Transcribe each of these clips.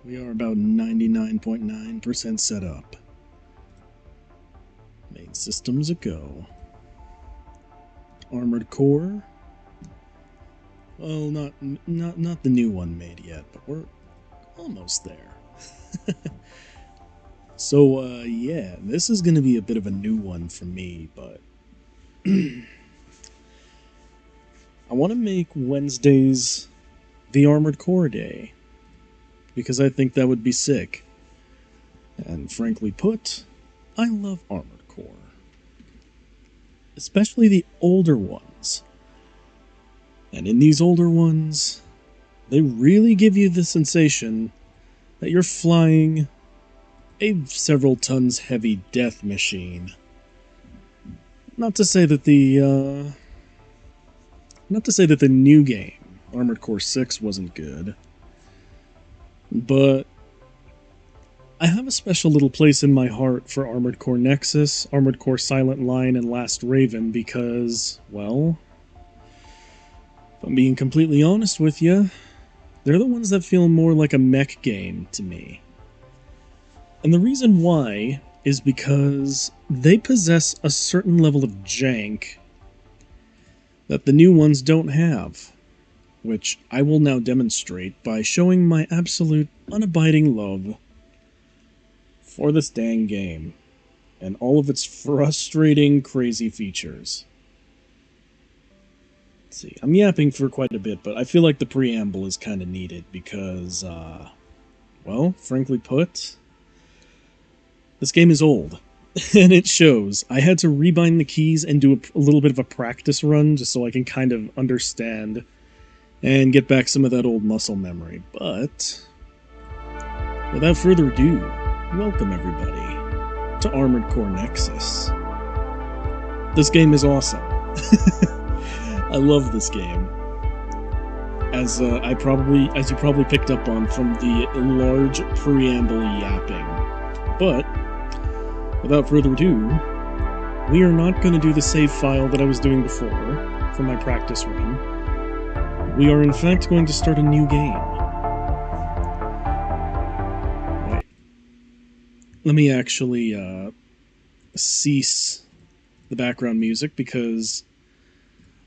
We are about 99.9% set up. Main systems a go. Armored Core. Well, not the new one made yet, but we're almost there. So, yeah, this is going to be a bit of a new one for me, but I want to make Wednesdays the Armored Core Day, because I think that would be sick. And frankly put, I love Armored Core. Especially the older ones. And in these older ones, they really give you the sensation that you're flying a several tons heavy death machine. Not to say that the new game, Armored Core 6, wasn't good, but I have a special little place in my heart for Armored Core Nexus, Armored Core Silent Line, and Last Raven because, well, if I'm being completely honest with you, they're the ones that feel more like a mech game to me. And the reason why is because they possess a certain level of jank that the new ones don't have, which I will now demonstrate by showing my absolute unabiding love for this dang game and all of its frustrating, crazy features. Let's see, I'm yapping for quite a bit, but I feel like the preamble is kind of needed because, well, frankly put, this game is old, and it shows. I had to rebind the keys and do a little bit of a practice run just so I can kind of understand and get back some of that old muscle memory. But without further ado, welcome everybody to Armored Core Nexus. This game is awesome. I love this game. As you probably picked up on from the large preamble yapping. But without further ado, we are not going to do the save file that I was doing before for my practice run. We are in fact going to start a new game. Wait. Let me actually cease the background music because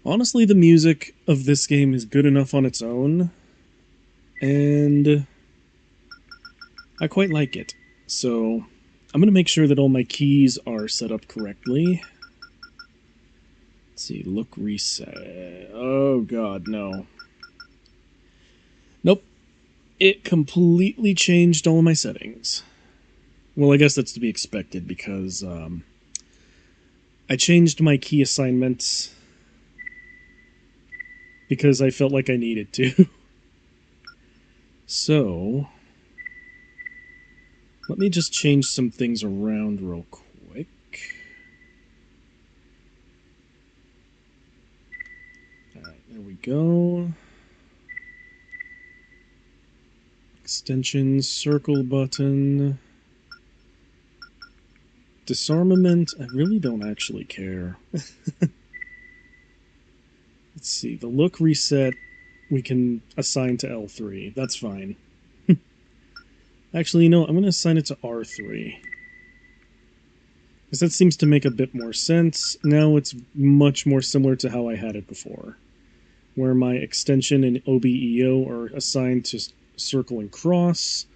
honestly the music of this game is good enough on its own and I quite like it. So I'm going to make sure that all my keys are set up correctly. Let's see, look reset. Oh god, no. Nope. It completely changed all of my settings. Well, I guess that's to be expected because I changed my key assignments because I felt like I needed to. So let me just change some things around real quick. Alright, there we go. Extension, circle button. Disarmament, I really don't actually care. Let's see, the look reset we can assign to L3. That's fine. Actually, you know, I'm going to assign it to R3. Because that seems to make a bit more sense. Now it's much more similar to how I had it before. Where my extension and OBEO are assigned to circle and cross,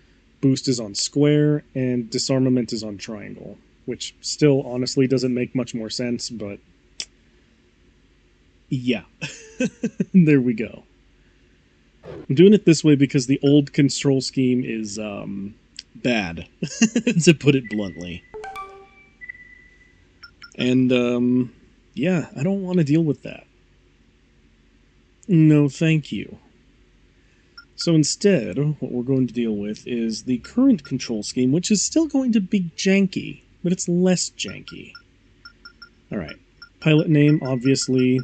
boost is on square, and disarmament is on triangle. Which still, honestly, doesn't make much more sense, but yeah. There we go. I'm doing it this way because the old control scheme is, bad, to put it bluntly. And, yeah, I don't want to deal with that. No, thank you. So instead, what we're going to deal with is the current control scheme, which is still going to be janky, but it's less janky. Alright, pilot name, obviously,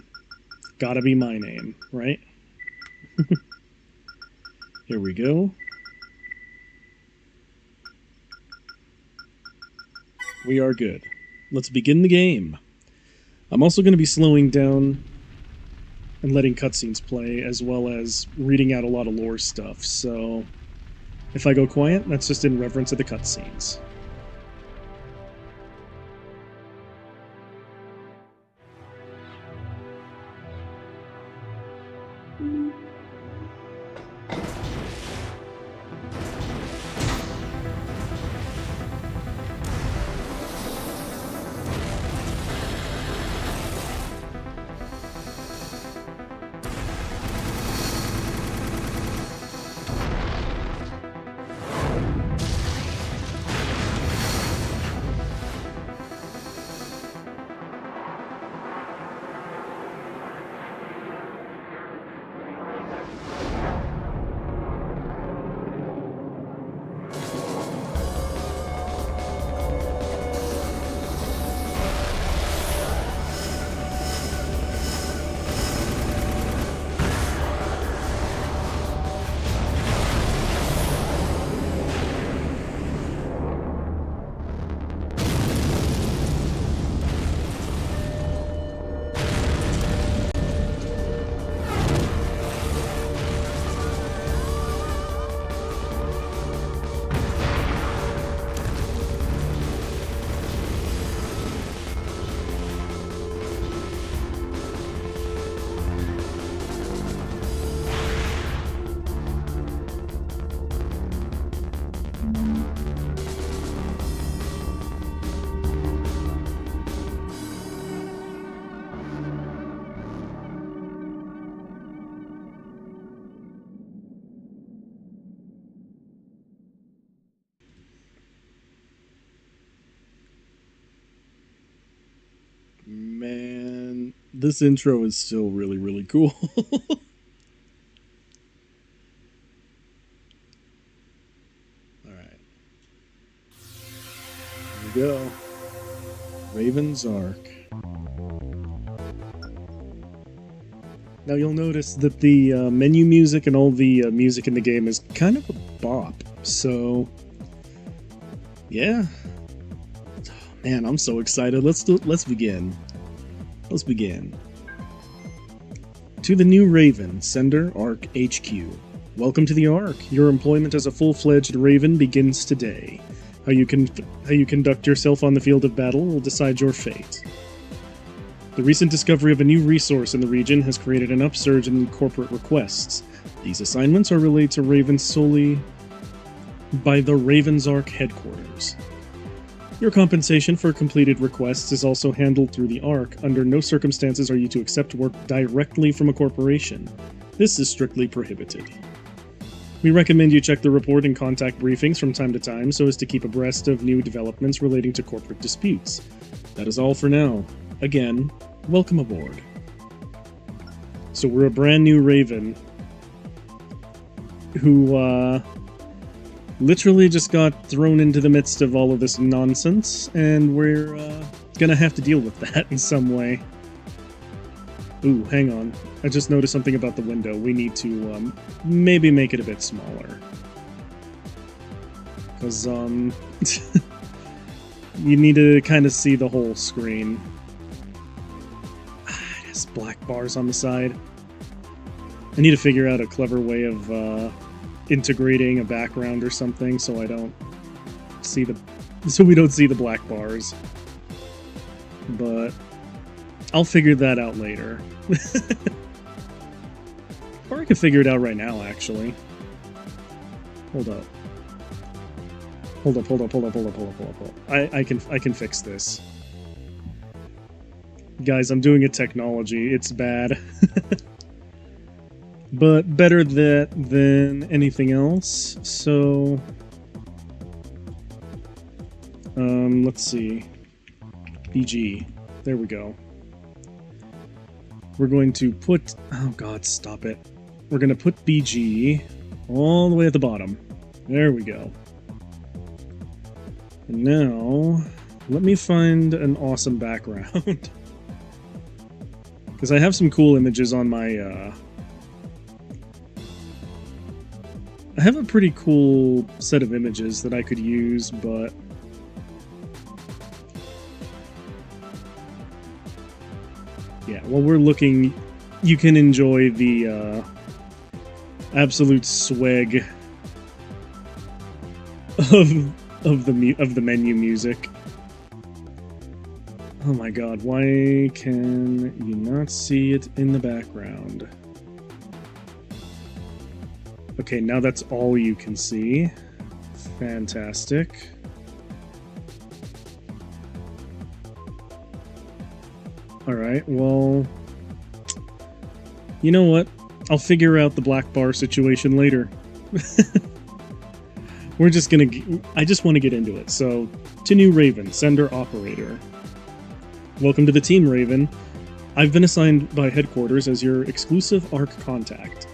gotta be my name, right? Here we go. We are good. Let's begin the game. I'm also going to be slowing down and letting cutscenes play, as well as reading out a lot of lore stuff, so If I go quiet, that's just in reverence of the cutscenes. Man, this intro is still really, really cool. Alright. Here we go. Raven's Ark. Now you'll notice that the menu music and all the music in the game is kind of a bop. So, yeah. Man, I'm so excited. Let's begin. Let's begin. To the new Raven, Sender Ark HQ. Welcome to the Ark. Your employment as a full-fledged Raven begins today. How you conduct yourself on the field of battle will decide your fate. The recent discovery of a new resource in the region has created an upsurge in corporate requests. These assignments are relayed to Ravens solely by the Raven's Ark headquarters. Your compensation for completed requests is also handled through the Ark. Under no circumstances are you to accept work directly from a corporation. This is strictly prohibited. We recommend you check the report and contact briefings from time to time so as to keep abreast of new developments relating to corporate disputes. That is all for now. Again, welcome aboard. So we're a brand new Raven who, literally just got thrown into the midst of all of this nonsense, and we're gonna have to deal with that in some way. Ooh, hang on. I just noticed something about the window. We need to maybe make it a bit smaller. Because, you need to kind of see the whole screen. It has black bars on the side. I need to figure out a clever way of integrating a background or something so I don't see so we don't see the black bars. But I'll figure that out later. Or I can figure it out right now, actually. Hold up. Hold up. I can fix this. Guys, I'm doing a technology. It's bad. But better that than anything else, so... let's see. BG. There we go. We're going to put... Oh god, stop it. We're going to put BG all the way at the bottom. There we go. And now, let me find an awesome background. Because I have some cool images on my, I have a pretty cool set of images that I could use, but... Yeah, while we're looking, you can enjoy the absolute swag of the menu music. Oh my god, why can you not see it in the background? Okay, now that's all you can see. Fantastic. Alright, well... You know what? I'll figure out the black bar situation later. We're just gonna... I just want to get into it. So, to new Raven, Sender Operator. Welcome to the team, Raven. I've been assigned by headquarters as your exclusive ARC contact.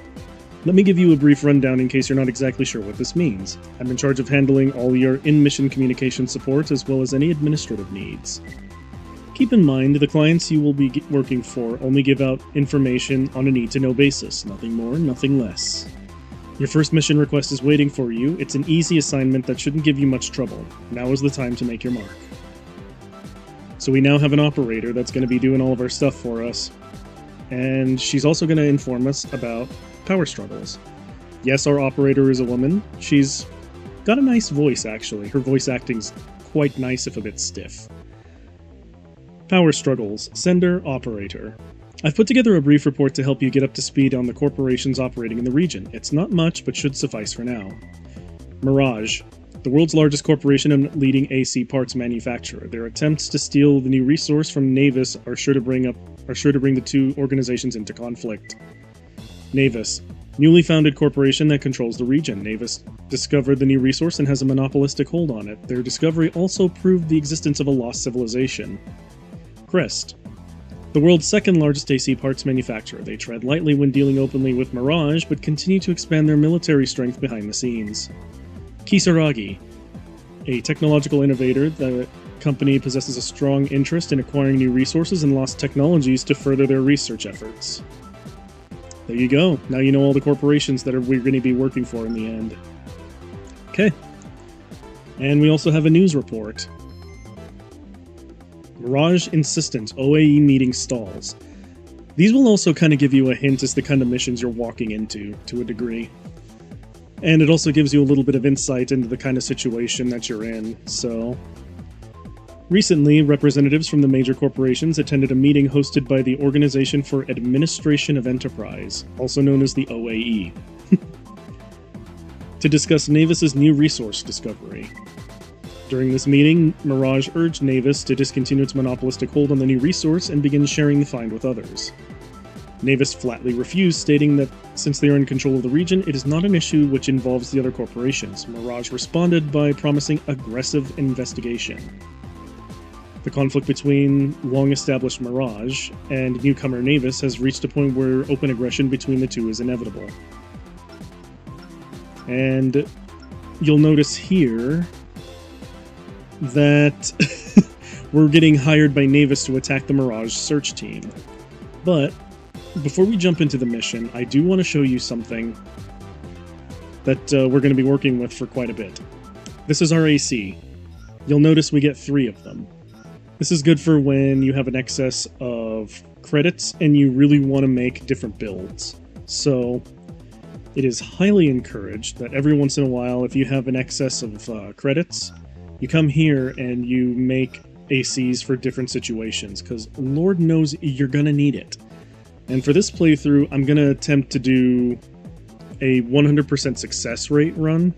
Let me give you a brief rundown in case you're not exactly sure what this means. I'm in charge of handling all your in-mission communication support as well as any administrative needs. Keep in mind, the clients you will be working for only give out information on a need-to-know basis. Nothing more, nothing less. Your first mission request is waiting for you. It's an easy assignment that shouldn't give you much trouble. Now is the time to make your mark. So we now have an operator that's going to be doing all of our stuff for us. And she's also going to inform us about power struggles. Yes, our operator is a woman. She's got a nice voice, actually. Her voice acting's quite nice, if a bit stiff. Power struggles. Sender Operator. I've put together a brief report to help you get up to speed on the corporations operating in the region. It's not much, but should suffice for now. Mirage. The world's largest corporation and leading AC parts manufacturer. Their attempts to steal the new resource from Navis are sure to bring the two organizations into conflict. Navis. Newly founded corporation that controls the region. Navis discovered the new resource and has a monopolistic hold on it. Their discovery also proved the existence of a lost civilization. Crest. The world's second largest AC parts manufacturer. They tread lightly when dealing openly with Mirage, but continue to expand their military strength behind the scenes. Kisaragi. A technological innovator, the company possesses a strong interest in acquiring new resources and lost technologies to further their research efforts. There you go. Now you know all the corporations that we're going to be working for in the end. Okay. And we also have a news report. Mirage insistent OAE meeting stalls. These will also kind of give you a hint as to the kind of missions you're walking into, to a degree. And it also gives you a little bit of insight into the kind of situation that you're in, so... Recently, representatives from the major corporations attended a meeting hosted by the Organization for Administration of Enterprise, also known as the OAE, to discuss Navis's new resource discovery. During this meeting, Mirage urged Navis to discontinue its monopolistic hold on the new resource and begin sharing the find with others. Navis flatly refused, stating that since they are in control of the region, it is not an issue which involves the other corporations. Mirage responded by promising aggressive investigation. The conflict between long-established Mirage and newcomer Navis has reached a point where open aggression between the two is inevitable. And you'll notice here that we're getting hired by Navis to attack the Mirage search team. But before we jump into the mission, I do want to show you something that we're going to be working with for quite a bit. This is our AC. You'll notice we get 3 of them. This is good for when you have an excess of credits and you really want to make different builds. So it is highly encouraged that every once in a while, if you have an excess of credits, you come here and you make ACs for different situations, because Lord knows you're going to need it. And for this playthrough, I'm going to attempt to do a 100% success rate run,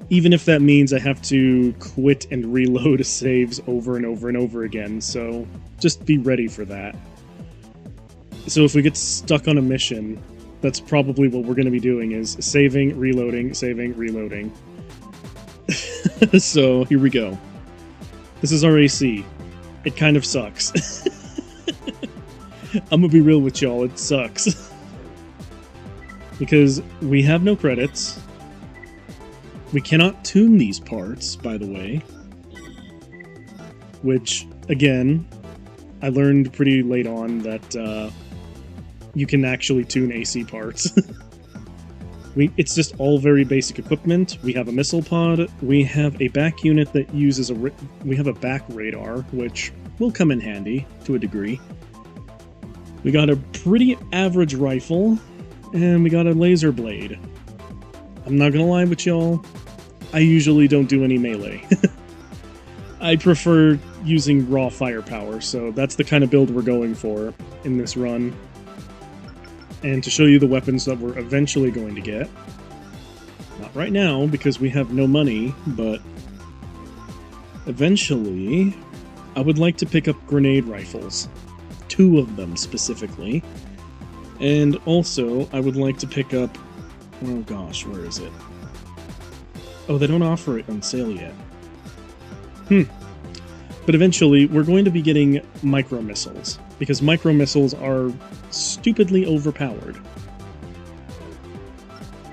even if that means I have to quit and reload saves over and over and over again, so just be ready for that. So if we get stuck on a mission, that's probably what we're going to be doing, is saving, reloading, saving, reloading. So, here we go. This is our AC. It kind of sucks. I'm gonna be real with y'all, it sucks. Because we have no credits. We cannot tune these parts, by the way. Which, again, I learned pretty late on that you can actually tune AC parts. It's just all very basic equipment. We have a missile pod. We have a back unit that uses we have a back radar, which will come in handy to a degree. We got a pretty average rifle, and we got a laser blade. I'm not gonna lie with y'all, I usually don't do any melee. I prefer using raw firepower, so that's the kind of build we're going for in this run. And to show you the weapons that we're eventually going to get, not right now because we have no money, but eventually I would like to pick up grenade rifles, 2 of them specifically, and also I would like to pick up, oh gosh, where is it? Oh, they don't offer it on sale yet. But eventually, we're going to be getting micro-missiles, because micro-missiles are stupidly overpowered.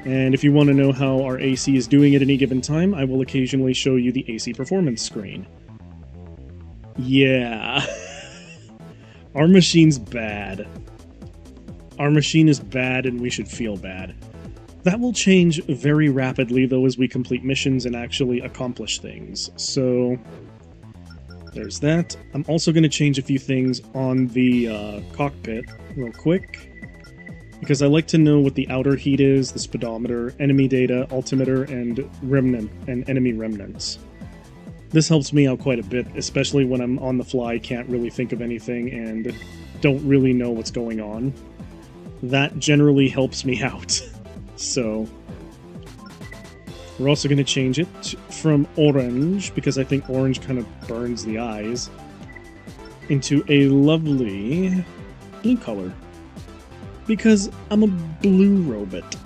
And if you want to know how our AC is doing at any given time, I will occasionally show you the AC performance screen. Yeah. Our machine's bad. Our machine is bad and we should feel bad. That will change very rapidly, though, as we complete missions and actually accomplish things. So there's that. I'm also going to change a few things on the cockpit real quick, because I like to know what the outer heat is, the speedometer, enemy data, altimeter, and remnant and enemy remnants. This helps me out quite a bit, especially when I'm on the fly, can't really think of anything, and don't really know what's going on. That generally helps me out. So we're also going to change it from orange, because I think orange kind of burns the eyes, into a lovely blue color. Because I'm a blue robot,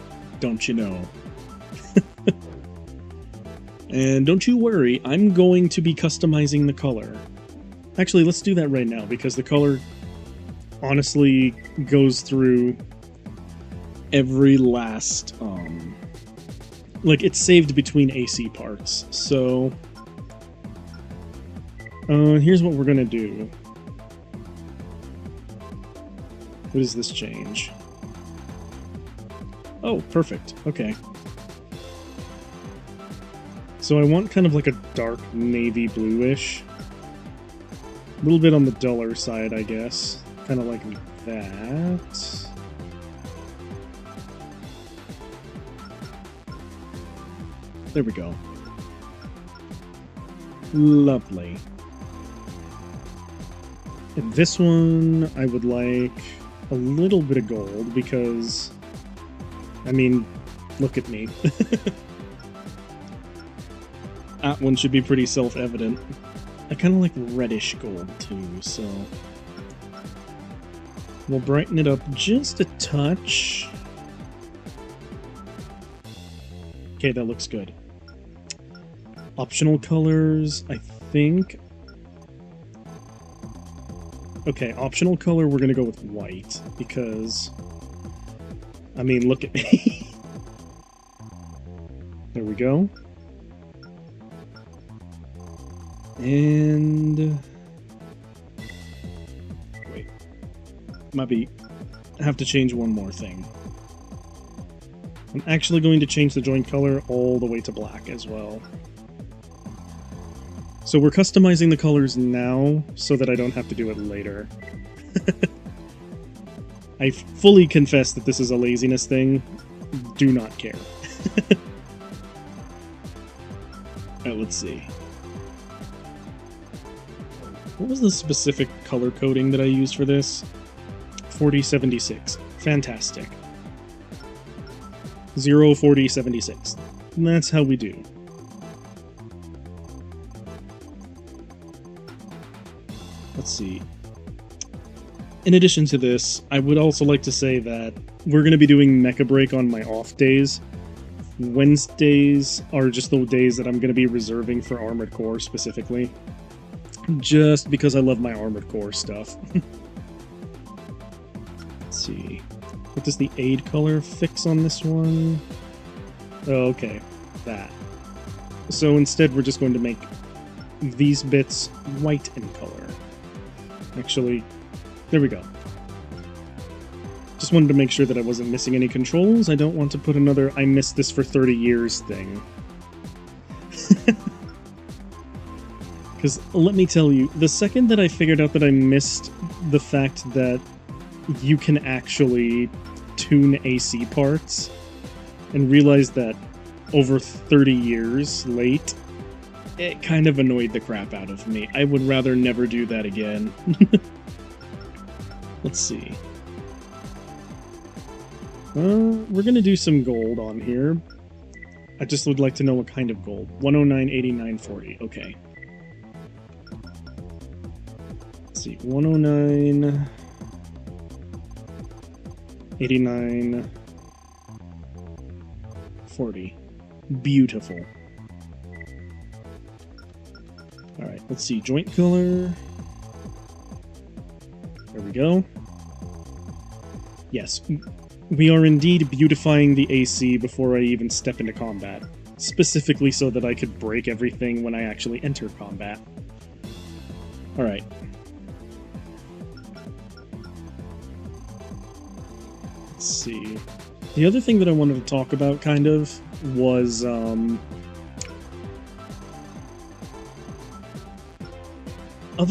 don't you know? And don't you worry, I'm going to be customizing the color. Actually, let's do that right now, because the color honestly goes through every last, like, it's saved between AC parts. So here's what we're gonna do. What does this change? Oh, perfect. Okay. So I want kind of like a dark navy bluish. A little bit on the duller side, I guess. Kind of like that. There we go. Lovely. And this one, I would like a little bit of gold, because, I mean, look at me. That one should be pretty self-evident. I kind of like reddish gold, too, so we'll brighten it up just a touch. Okay, that looks good. Optional colors, I think. Okay, optional color, we're gonna go with white, because, I mean, look at me. There we go. And wait, I have to change one more thing. I'm actually going to change the joint color all the way to black as well. So we're customizing the colors now so that I don't have to do it later. I fully confess that this is a laziness thing. Do not care. Alright, let's see. What was the specific color coding that I used for this? 4076. Fantastic. 04076. And that's how we do. Let's see. In addition to this, I would also like to say that we're going to be doing Mecha Break on my off days. Wednesdays are just the days that I'm going to be reserving for Armored Core specifically. Just because I love my Armored Core stuff. Let's see. What does the aid color fix on this one? Oh, okay. That. So instead we're just going to make these bits white in color. Actually, there we go. Just wanted to make sure that I wasn't missing any controls. I don't want to put another I missed this for 30 years thing. Because let me tell you, the second that I figured out that I missed the fact that you can actually tune AC parts, and realized that over 30 years late, it kind of annoyed the crap out of me. I would rather never do that again. Let's see. We're gonna do some gold on here. I just would like to know what kind of gold. 109, 89, 40. Okay. Let's see. 109, 89, 40. Beautiful. Alright, let's see. Joint color. There we go. Yes. We are indeed beautifying the AC before I even step into combat, specifically so that I could break everything when I actually enter combat. Alright. Let's see. The other thing that I wanted to talk about, kind of, was, other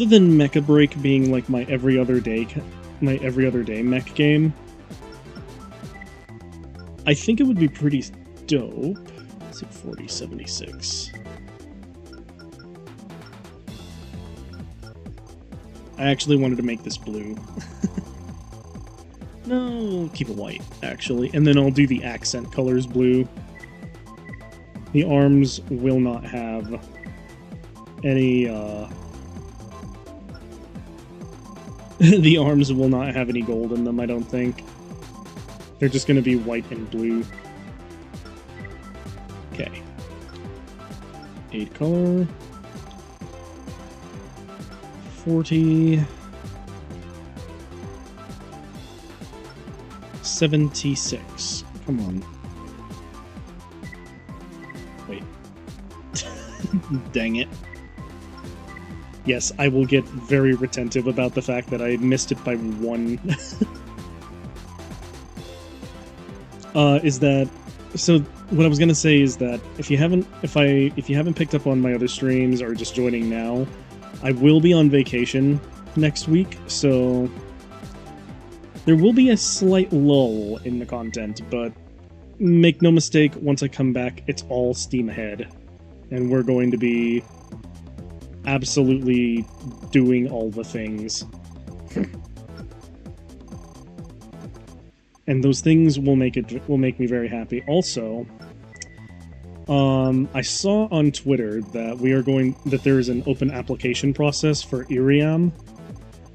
than Mecha Break being like my every other day mech game, I think it would be pretty dope. Let's see, 4076. I actually wanted to make this blue. No, keep it white, actually. And then I'll do the accent colors blue. The arms will not have any, the arms will not have any gold in them, I don't think. They're just going to be white and blue. Okay. 8 color. 40. 76. Come on. Wait. Dang it. Yes, I will get very retentive about the fact that I missed it by 1. Is that... So, what I was gonna say is that if you haven't picked up on my other streams or just joining now, I will be on vacation next week, so there will be a slight lull in the content, but make no mistake, once I come back, it's all steam ahead, and we're going to be absolutely doing all the things. And those things will make me very happy. Also, I saw on Twitter that there is an open application process for Iriam.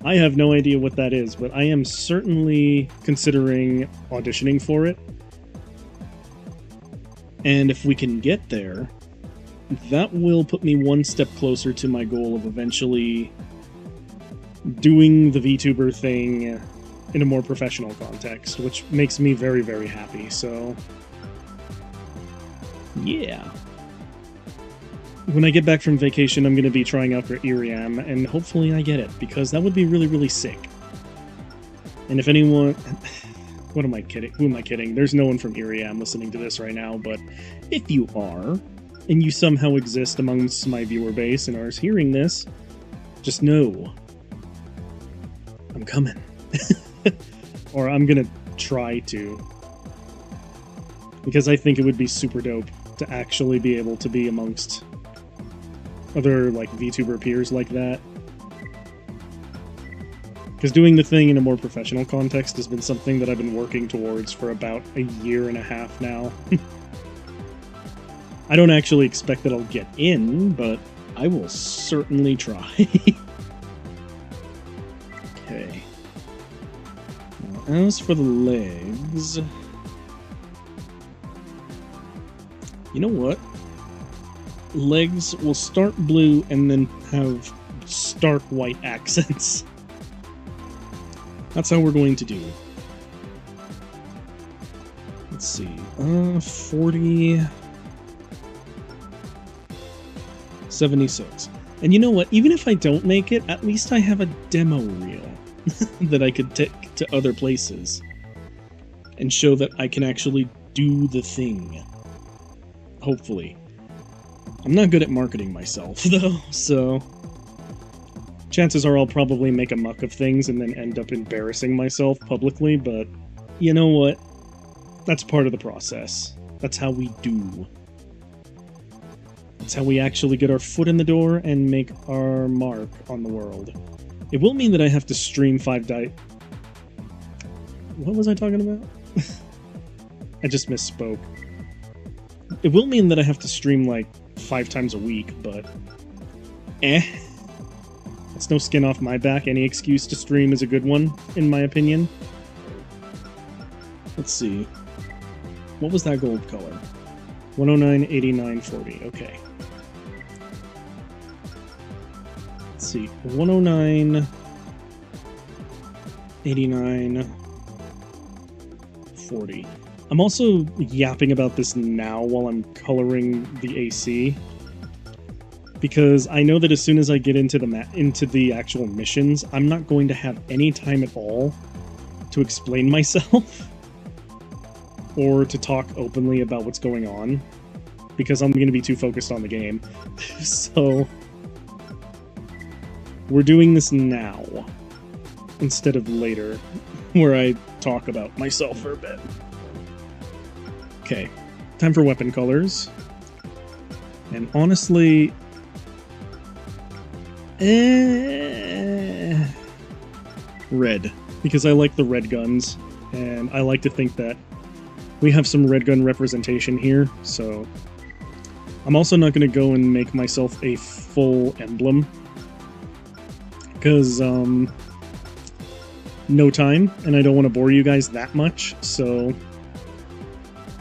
I have no idea what that is, but I am certainly considering auditioning for it. And if we can get there, that will put me one step closer to my goal of eventually doing the VTuber thing in a more professional context, which makes me very, very happy, so... yeah. When I get back from vacation, I'm going to be trying out for Iriam, and hopefully I get it, because that would be really, really sick. And if anyone... what am I kidding? Who am I kidding? There's no one from Iriam listening to this right now, but if you are, and you somehow exist amongst my viewer base and are hearing this, just know I'm coming. Or I'm gonna try to. Because I think it would be super dope to actually be able to be amongst other, like, VTuber peers like that. Because doing the thing in a more professional context has been something that I've been working towards for about a year and a half now. I don't actually expect that I'll get in, but I will certainly try. Okay. As for the legs... you know what? Legs will start blue and then have stark white accents. That's how we're going to do. Let's see. 40... 76. And you know what? Even if I don't make it, at least I have a demo reel that I could take to other places and show that I can actually do the thing. Hopefully. I'm not good at marketing myself, though, so... chances are I'll probably make a muck of things and then end up embarrassing myself publicly, but you know what? That's part of the process. That's how we do. That's how we actually get our foot in the door and make our mark on the world. It will mean that I have to stream 5 die... What was I talking about? I just misspoke. It will mean that I have to stream like 5 times a week, but... That's no skin off my back. Any excuse to stream is a good one, in my opinion. Let's see. What was that gold color? 109, 89, 40. Okay. Let's see. 109, 89, 40. I'm also yapping about this now while I'm coloring the AC, because I know that as soon as I get into the actual missions, I'm not going to have any time at all to explain myself or to talk openly about what's going on, because I'm going to be too focused on the game. So we're doing this now instead of later, where I talk about myself for a bit. Okay, time for weapon colors. And honestly, red, because I like the red guns, and I like to think that we have some red gun representation here, so I'm also not going to go and make myself a full emblem, because no time, and I don't want to bore you guys that much, so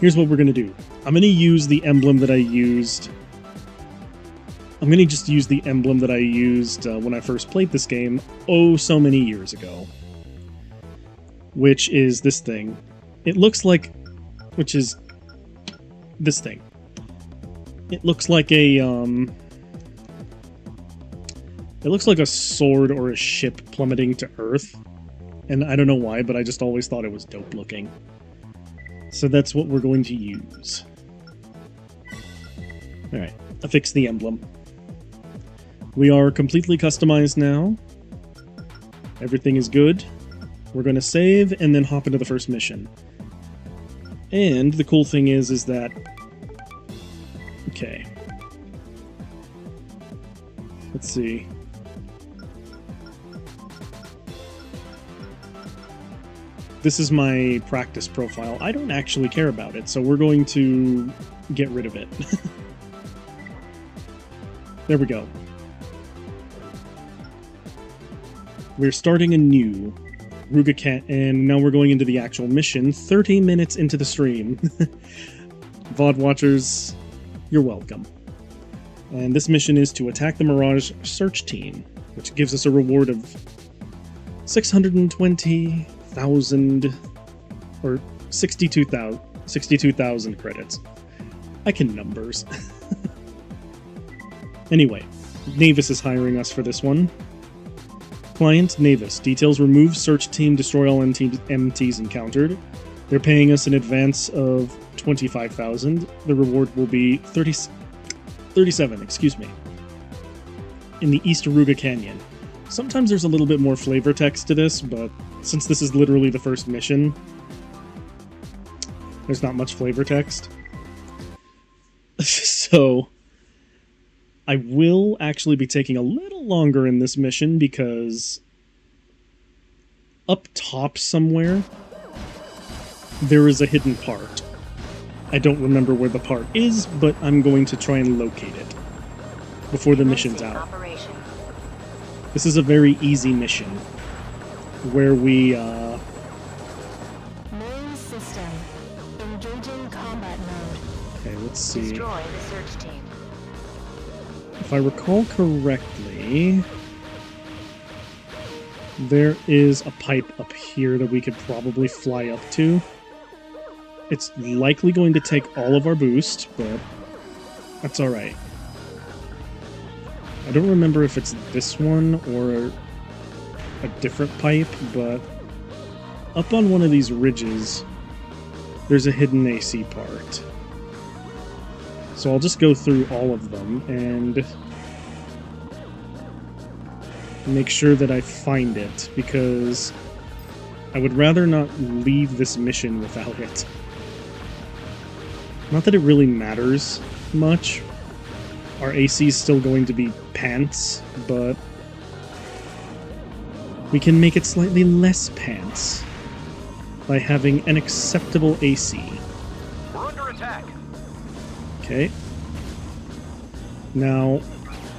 here's what we're going to do. I'm going to use the emblem that I used. I'm going to just use the emblem that I used when I first played this game, oh so many years ago, which is this thing. It looks like, which is this thing. It looks like a, it looks like a sword or a ship plummeting to Earth. And I don't know why, but I just always thought it was dope looking. So that's what we're going to use. Alright, affix the emblem. We are completely customized now. Everything is good. We're going to save and then hop into the first mission. And the cool thing is that... Okay. Let's see. This is my practice profile. I don't actually care about it, so we're going to get rid of it. There we go. We're starting anew. And now we're going into the actual mission, 30 minutes into the stream. VOD watchers, you're welcome. And this mission is to attack the Mirage search team, which gives us a reward of 620,000 or 62,000 credits. I can numbers. Anyway, Navis is hiring us for this one. Client, Navis. Details: remove search team, destroy all MTs encountered. They're paying us an advance of 25,000. The reward will be 37, excuse me. In the East Aruga Canyon. Sometimes there's a little bit more flavor text to this, but since this is literally the first mission, there's not much flavor text. So I will actually be taking a little longer in this mission because up top somewhere there is a hidden part. I don't remember where the part is, but I'm going to try and locate it before the mission's out. This is a very easy mission where we Main system. Engaging combat mode. Okay, let's see. Destroy the search team. If I recall correctly, there is a pipe up here that we could probably fly up to. It's likely going to take all of our boost, but that's alright. I don't remember if it's this one or a different pipe, but up on one of these ridges, there's a hidden AC part. So I'll just go through all of them and make sure that I find it, because I would rather not leave this mission without it. Not that it really matters much, Our AC is still going to be pants, but we can make it slightly less pants by having an acceptable AC. We're under attack. Okay. Now,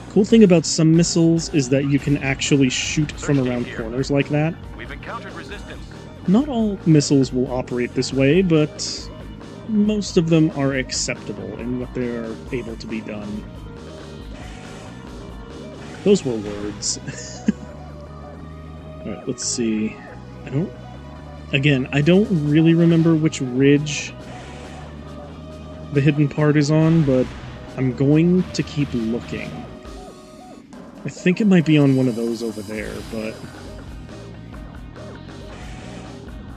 cool thing about some missiles is that you can actually shoot from around corners like that. We've encountered resistance. Not all missiles will operate this way, but most of them are acceptable in what they are able to be done. Those were words. Alright, let's see. I don't really remember which ridge the hidden part is on, but I'm going to keep looking. I think it might be on one of those over there, but...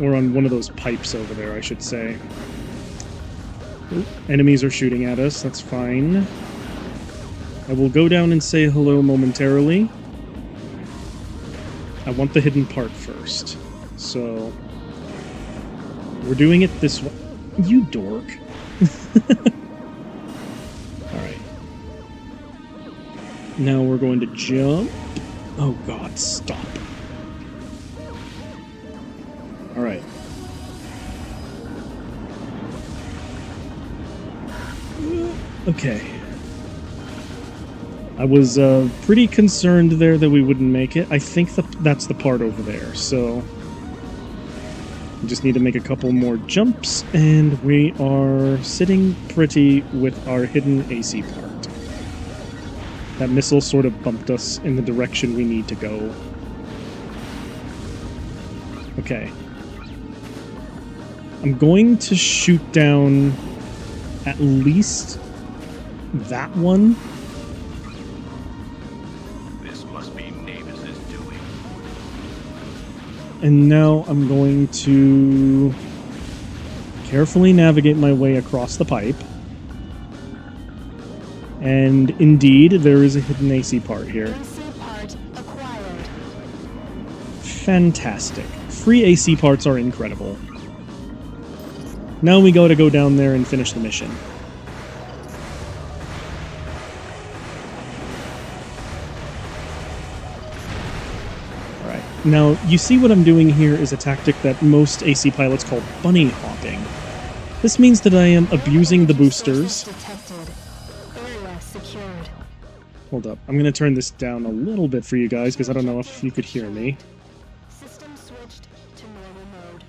or on one of those pipes over there, I should say. Ooh, enemies are shooting at us, that's fine. I will go down and say hello momentarily. I want the hidden part first. So... we're doing it this way. You dork. Alright. Now we're going to jump. Oh god, stop. Alright. Okay. I was pretty concerned there that we wouldn't make it. I think that's the part over there, so... we just need to make a couple more jumps, and we are sitting pretty with our hidden AC part. That missile sort of bumped us in the direction we need to go. Okay. I'm going to shoot down at least that one. This must be Navis's doing. And now I'm going to carefully navigate my way across the pipe. And indeed, there is a hidden AC part here. AC part acquired. Fantastic. Free AC parts are incredible. Now we gotta go down there and finish the mission. Alright. Now, you see what I'm doing here is a tactic that most AC pilots call bunny hopping. This means that I am abusing the boosters. Detected. Area secured. Hold up. I'm gonna turn this down a little bit for you guys, because I don't know if you could hear me. System switched to normal mode.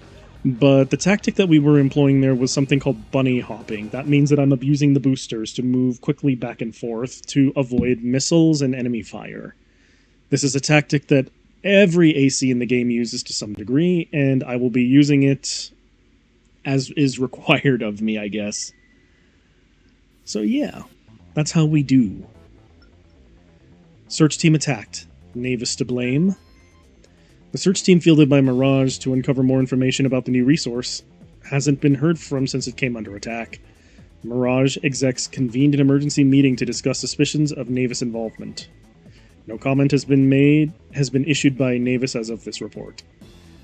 But the tactic that we were employing there was something called bunny hopping. That means that I'm abusing the boosters to move quickly back and forth to avoid missiles and enemy fire. This is a tactic that every AC in the game uses to some degree, and I will be using it as is required of me, I guess. So yeah, that's how we do. Search team attacked. Navis to blame. The search team fielded by Mirage to uncover more information about the new resource hasn't been heard from since it came under attack. Mirage execs convened an emergency meeting to discuss suspicions of Navis involvement. No comment has been issued by Navis as of this report.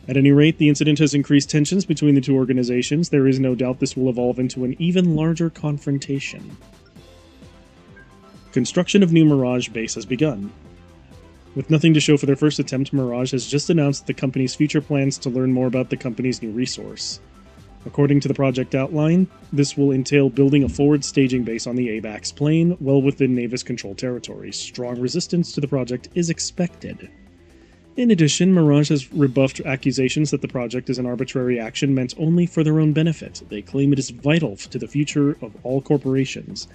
At any rate, the incident has increased tensions between the two organizations. There is no doubt this will evolve into an even larger confrontation. Construction of new Mirage base has begun. With nothing to show for their first attempt, Mirage has just announced the company's future plans to learn more about the company's new resource. According to the project outline, this will entail building a forward staging base on the ABAX plane, well within Navis control territory. Strong resistance to the project is expected. In addition, Mirage has rebuffed accusations that the project is an arbitrary action meant only for their own benefit. They claim it is vital to the future of all corporations,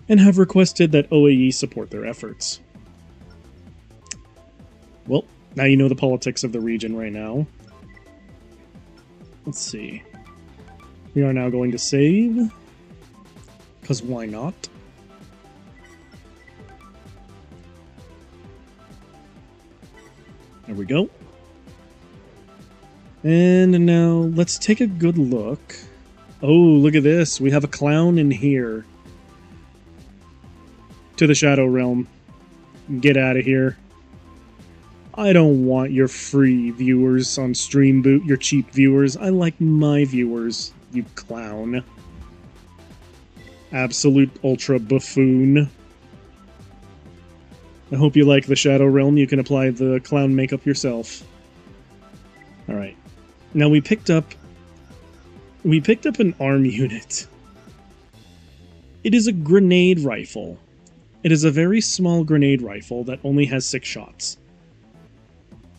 and have requested that OAE support their efforts. Well, now you know the politics of the region right now. Let's see. We are now going to save. Because why not? There we go. And now let's take a good look. Oh, look at this. We have a clown in here. To the Shadow Realm. Get out of here. I don't want your free viewers on Stream Boot, your cheap viewers. I like my viewers, you clown. Absolute ultra buffoon. I hope you like the Shadow Realm. You can apply the clown makeup yourself. Alright. Now we picked up an arm unit. It is a grenade rifle. It is a very small grenade rifle that only has 6 shots.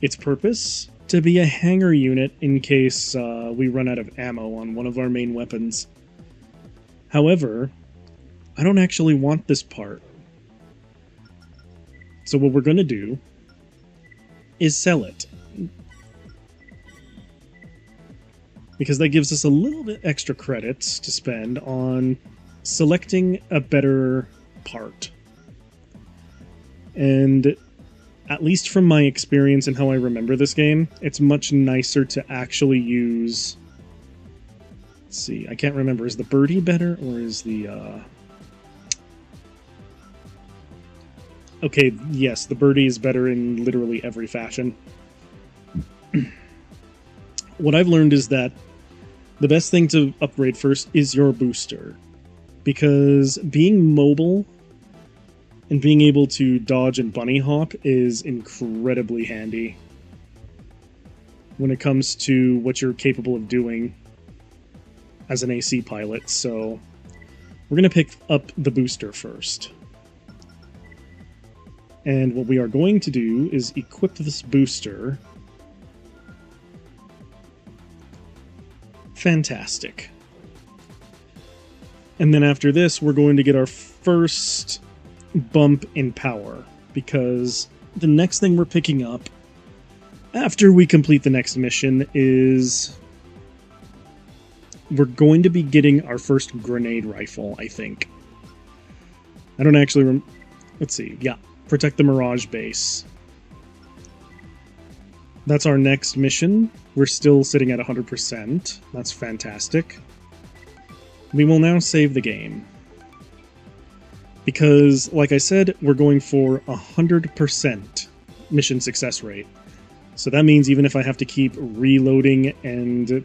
Its purpose? To be a hanger unit in case we run out of ammo on one of our main weapons. However, I don't actually want this part. So what we're going to do is sell it. Because that gives us a little bit extra credits to spend on selecting a better part. And at least from my experience and how I remember this game, it's much nicer to actually use... Let's see, I can't remember. Is the birdie better or is the... Okay, yes, the birdie is better in literally every fashion. What I've learned is that the best thing to upgrade first is your booster. Because being mobile and being able to dodge and bunny hop is incredibly handy when it comes to what you're capable of doing as an AC pilot. So we're going to pick up the booster first. And what we are going to do is equip this booster. Fantastic. And then after this, we're going to get our first bump in power, because the next thing we're picking up after we complete the next mission is we're going to be getting our first grenade rifle, I think. I don't actually let's see. Yeah, protect the Mirage base. That's our next mission. We're still sitting at 100%. That's fantastic. We will now save the game. Because, like I said, we're going for 100% mission success rate. So that means even if I have to keep reloading and...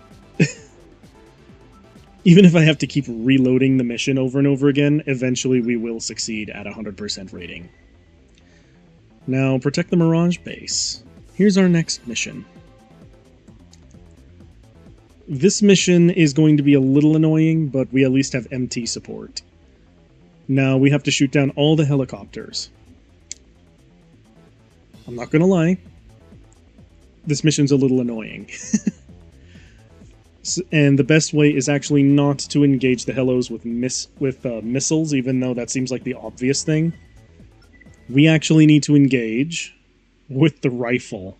even if I have to keep reloading the mission over and over again, eventually we will succeed at 100% rating. Now, protect the Mirage base. Here's our next mission. This mission is going to be a little annoying, but we at least have MT support. Now we have to shoot down all the helicopters. I'm not gonna lie, this mission's a little annoying. And the best way is actually not to engage the helos with missiles, even though that seems like the obvious thing. We actually need to engage with the rifle.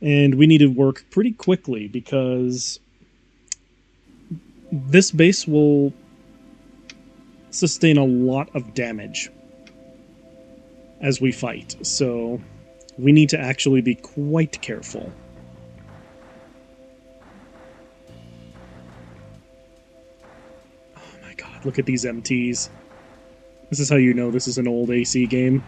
And we need to work pretty quickly because this base will sustain a lot of damage as we fight. So we need to actually be quite careful. Oh my god, look at these MTs. This is how you know this is an old AC game.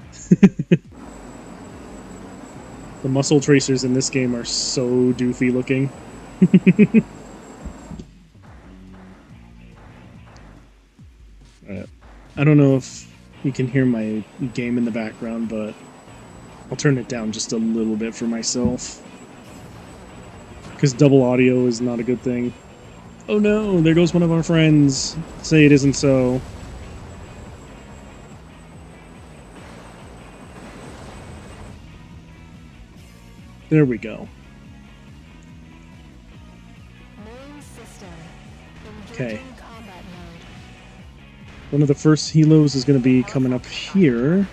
The muscle tracers in this game are so doofy looking. I don't know if you can hear my game in the background, but I'll turn it down just a little bit for myself. Because double audio is not a good thing. Oh no, there goes one of our friends. Say it isn't so. There we go. Main system. Okay. Engaging combat mode. One of the first helos is going to be coming up here.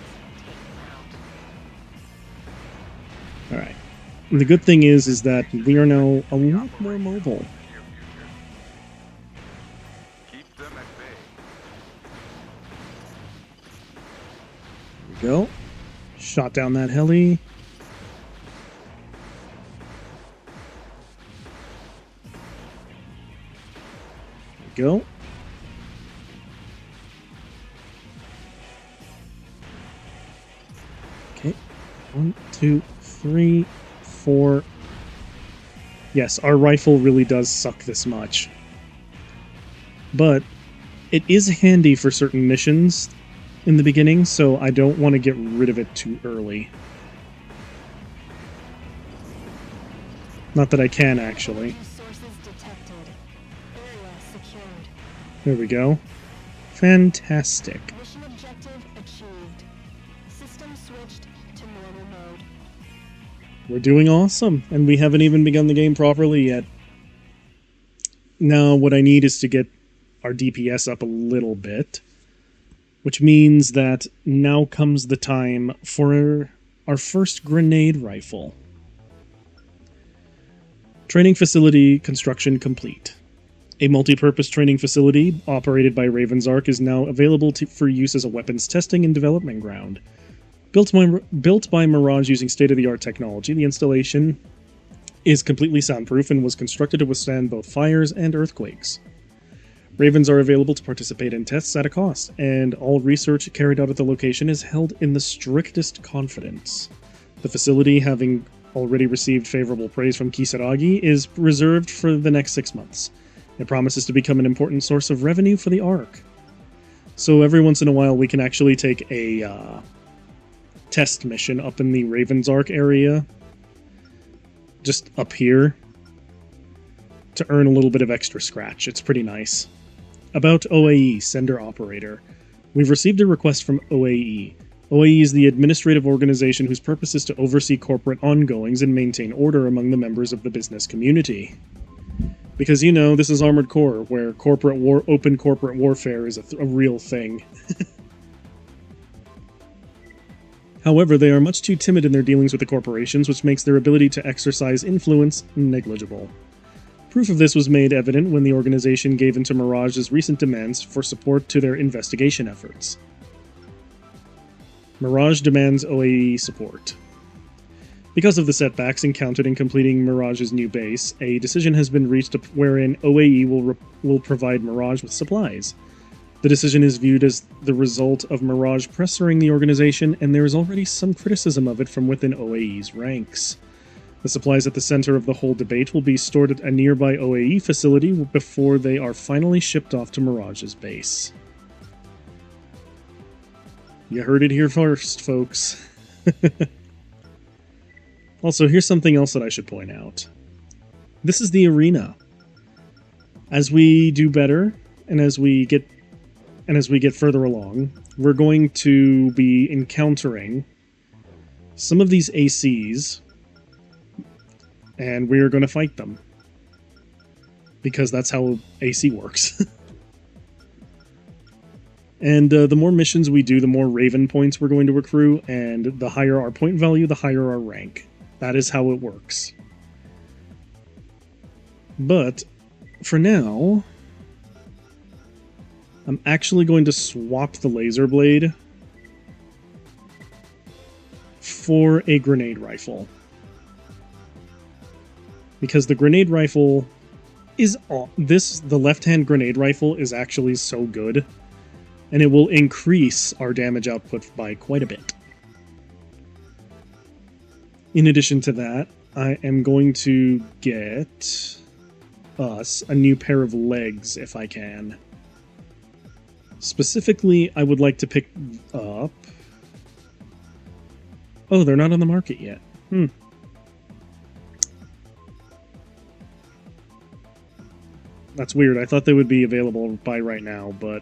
Alright. The good thing is that we are now a lot more mobile. Keep them at bay. There we go. Shot down that heli. Go. Okay. 1, 2, 3, 4. Yes, our rifle really does suck this much. But it is handy for certain missions in the beginning, so I don't want to get rid of it too early. Not that I can, actually. Sources detected. Area secured. There we go. Fantastic. Mission objective achieved. System switched to normal mode. We're doing awesome, and we haven't even begun the game properly yet. Now, what I need is to get our DPS up a little bit, which means that now comes the time for our first grenade rifle. Training facility construction complete. A multi-purpose training facility operated by Raven's Ark is now available for use as a weapons testing and development ground. Built by Mirage using state-of-the-art technology, the installation is completely soundproof and was constructed to withstand both fires and earthquakes. Ravens are available to participate in tests at a cost, and all research carried out at the location is held in the strictest confidence. The facility, having already received favorable praise from Kisaragi, is reserved for the next 6 months. It promises to become an important source of revenue for the Ark. So every once in a while we can actually take a test mission up in the Raven's Ark area, just up here, to earn a little bit of extra scratch. It's pretty nice. About OAE, Sender Operator. We've received a request from OAE. OAE is the administrative organization whose purpose is to oversee corporate ongoings and maintain order among the members of the business community. Because, you know, this is Armored Core, where open corporate warfare is a real thing. However, they are much too timid in their dealings with the corporations, which makes their ability to exercise influence negligible. Proof of this was made evident when the organization gave in to Mirage's recent demands for support to their investigation efforts. Mirage demands OAE support. Because of the setbacks encountered in completing Mirage's new base, a decision has been reached wherein OAE will provide Mirage with supplies. The decision is viewed as the result of Mirage pressuring the organization, and there is already some criticism of it from within OAE's ranks. The supplies at the center of the whole debate will be stored at a nearby OAE facility before they are finally shipped off to Mirage's base. You heard it here first, folks. Also, here's something else that I should point out. This is the arena. As we do better, and as we get further along, we're going to be encountering some of these ACs, and we are going to fight them. Because that's how AC works. And the more missions we do, the more Raven points we're going to accrue, and the higher our point value, the higher our rank. That is how it works. But, for now, I'm actually going to swap the laser blade for a grenade rifle. Because the grenade rifle is... the left-hand grenade rifle is actually so good, and it will increase our damage output by quite a bit. In addition to that, I am going to get us a new pair of legs if I can. Specifically, I would like to pick up... Oh, they're not on the market yet. That's weird. I thought they would be available by right now, but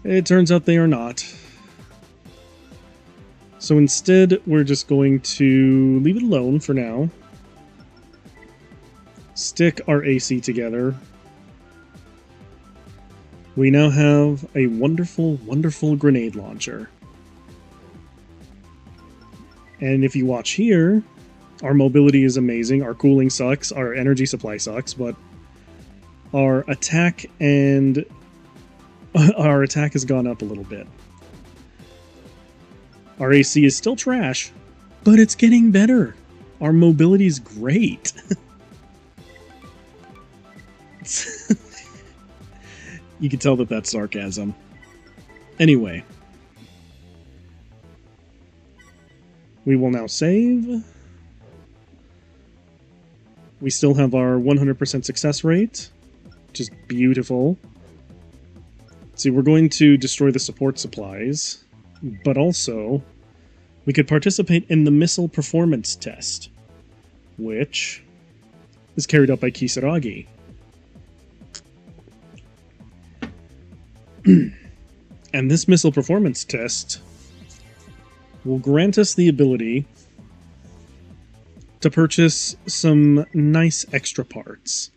it turns out they are not. So instead, we're just going to leave it alone for now. Stick our AC together. We now have a wonderful, wonderful grenade launcher. And if you watch here, our mobility is amazing, our cooling sucks, our energy supply sucks, but our attack has gone up a little bit. Our AC is still trash, but it's getting better. Our mobility is great. You can tell that that's sarcasm. Anyway. We will now save. We still have our 100% success rate, which is beautiful. See, we're going to destroy the support supplies, but also we could participate in the missile performance test, which is carried out by Kisaragi. And this missile performance test will grant us the ability to purchase some nice extra parts.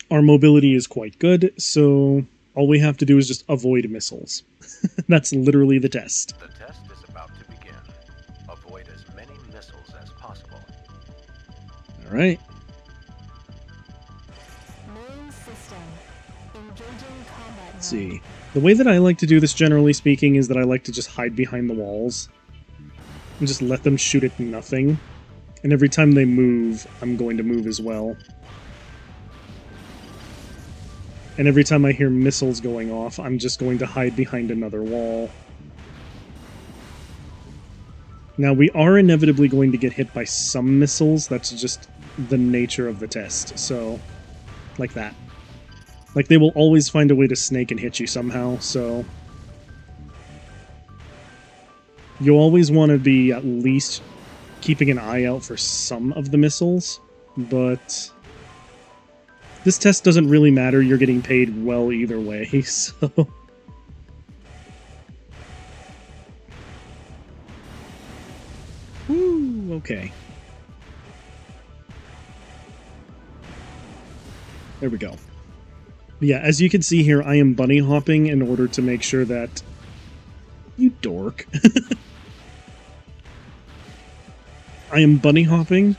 Our mobility is quite good, so all we have to do is just avoid missiles. That's literally the test. The test is about to begin. Avoid as many missiles as possible. Alright. Main system. Engaging combat Let's see. The way that I like to do this, generally speaking, is that I like to just hide behind the walls and just let them shoot at nothing. And every time they move, I'm going to move as well. And every time I hear missiles going off, I'm just going to hide behind another wall. Now, we are inevitably going to get hit by some missiles. That's just the nature of the test. So, like that. Like, they will always find a way to snake and hit you somehow, so... You'll always want to be at least keeping an eye out for some of the missiles, but... This test doesn't really matter, you're getting paid well either way, so... Woo, okay. There we go. Yeah, as you can see here, I am bunny hopping in order to make sure that... You dork. I am bunny hopping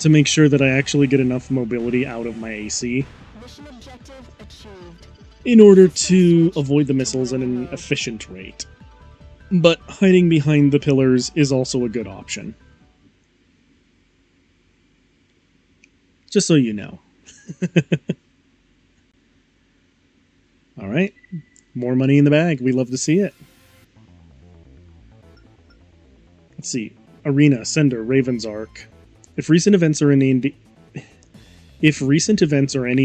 to make sure that I actually get enough mobility out of my AC Mission objective achieved. in order to avoid the missiles at an efficient rate. But hiding behind the pillars is also a good option. Just so you know. Alright. More money in the bag. We love to see it. Let's see. Arena, Sender, Raven's Arc. If recent events are any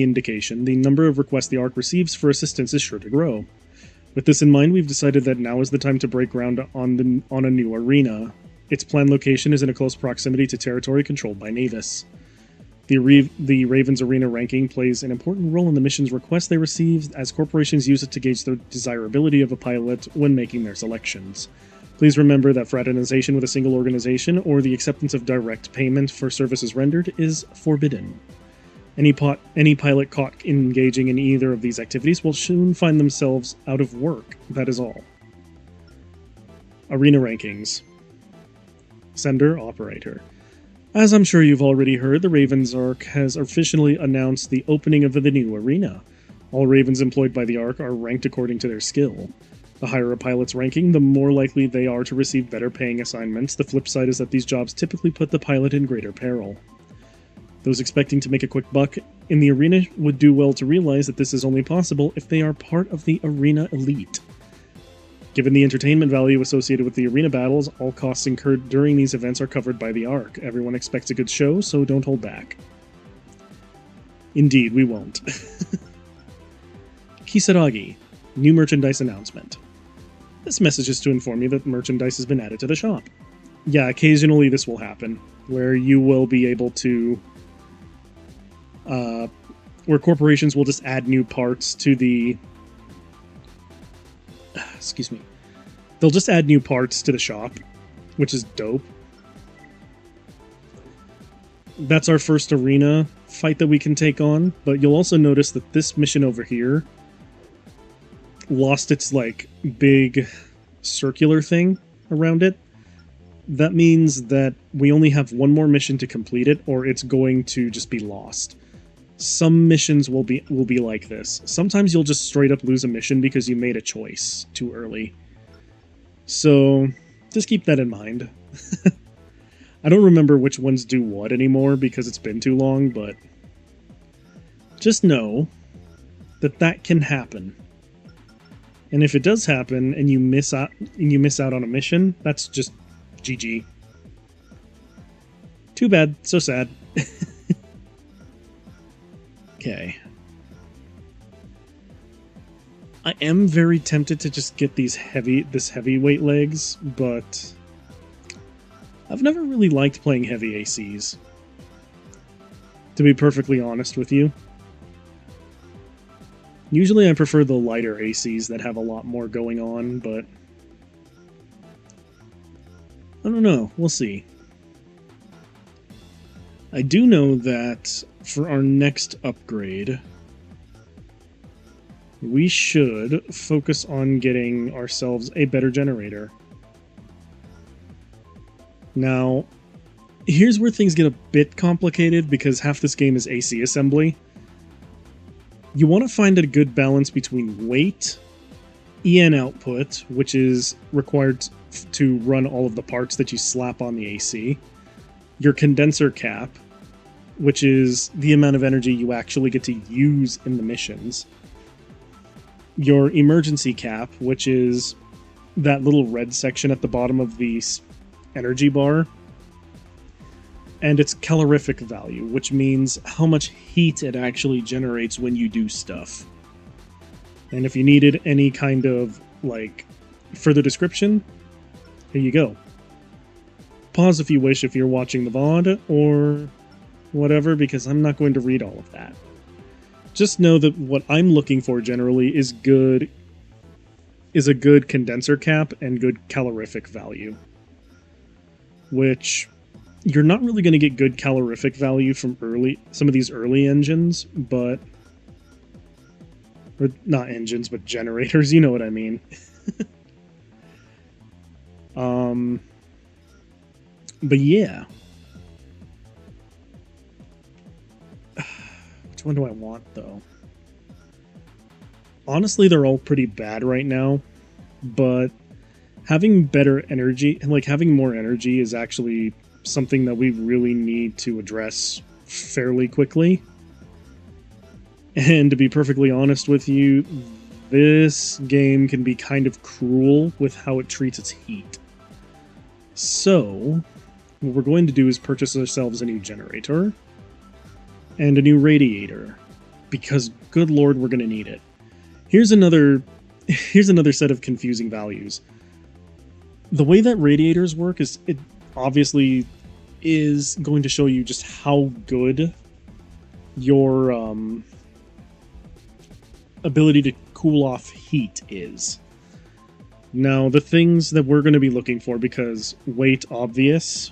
indication, the number of requests the Ark receives for assistance is sure to grow. With this in mind, we've decided that now is the time to break ground on a new arena. Its planned location is in a close proximity to territory controlled by Navis. The Raven's Arena ranking plays an important role in the mission's requests they receive, as corporations use it to gauge the desirability of a pilot when making their selections. Please remember that fraternization with a single organization or the acceptance of direct payment for services rendered is forbidden. Any pilot caught engaging in either of these activities will soon find themselves out of work. That is all. Arena rankings. Sender, Operator. As I'm sure you've already heard, the Raven's Ark has officially announced the opening of the new arena. All Ravens employed by the Ark are ranked according to their skill. The higher a pilot's ranking, the more likely they are to receive better paying assignments. The flip side is that these jobs typically put the pilot in greater peril. Those expecting to make a quick buck in the arena would do well to realize that this is only possible if they are part of the arena elite. Given the entertainment value associated with the arena battles, all costs incurred during these events are covered by the Ark. Everyone expects a good show, so don't hold back. Indeed, we won't. Kisaragi. New merchandise announcement. This message is to inform you that merchandise has been added to the shop. Yeah, occasionally this will happen, where you will be able to... where corporations will just add new parts to the... Excuse me. They'll just add new parts to the shop, which is dope. That's our first arena fight that we can take on, but you'll also notice that this mission over here lost its, like, big circular thing around it. That means that we only have one more mission to complete it, or it's going to just be lost. Some missions will be like this. Sometimes you'll just straight up lose a mission because you made a choice too early. So, just keep that in mind. I don't remember which ones do what anymore because it's been too long, but just know that that can happen. And if it does happen and you miss out on a mission, that's just GG. Too bad, so sad. Okay. I am very tempted to just get this heavyweight legs, but I've never really liked playing heavy ACs, to be perfectly honest with you. Usually I prefer the lighter ACs that have a lot more going on, but I don't know, we'll see. I do know that for our next upgrade, we should focus on getting ourselves a better generator. Now, here's where things get a bit complicated because half this game is AC assembly. You want to find a good balance between weight, EN output, which is required to run all of the parts that you slap on the AC, your condenser cap, which is the amount of energy you actually get to use in the missions, your emergency cap, which is that little red section at the bottom of the energy bar, and its calorific value, which means how much heat it actually generates when you do stuff. And if you needed any kind of, like, further description, here you go. Pause if you wish if you're watching the VOD, or whatever, because I'm not going to read all of that. Just know that what I'm looking for generally is a good condenser cap and good calorific value. Which, you're not really going to get good calorific value from some of these early engines, but... or not engines, but generators, you know what I mean. But yeah. Which one do I want, though? Honestly, they're all pretty bad right now, but having better energy, like having more energy, is actually something that we really need to address fairly quickly. And to be perfectly honest with you, this game can be kind of cruel with how it treats its heat. So, what we're going to do is purchase ourselves a new generator and a new radiator, because good lord, we're going to need it. Here's another set of confusing values. The way that radiators work is it obviously is going to show you just how good your ability to cool off heat is. Now, the things that we're going to be looking for, because weight obvious,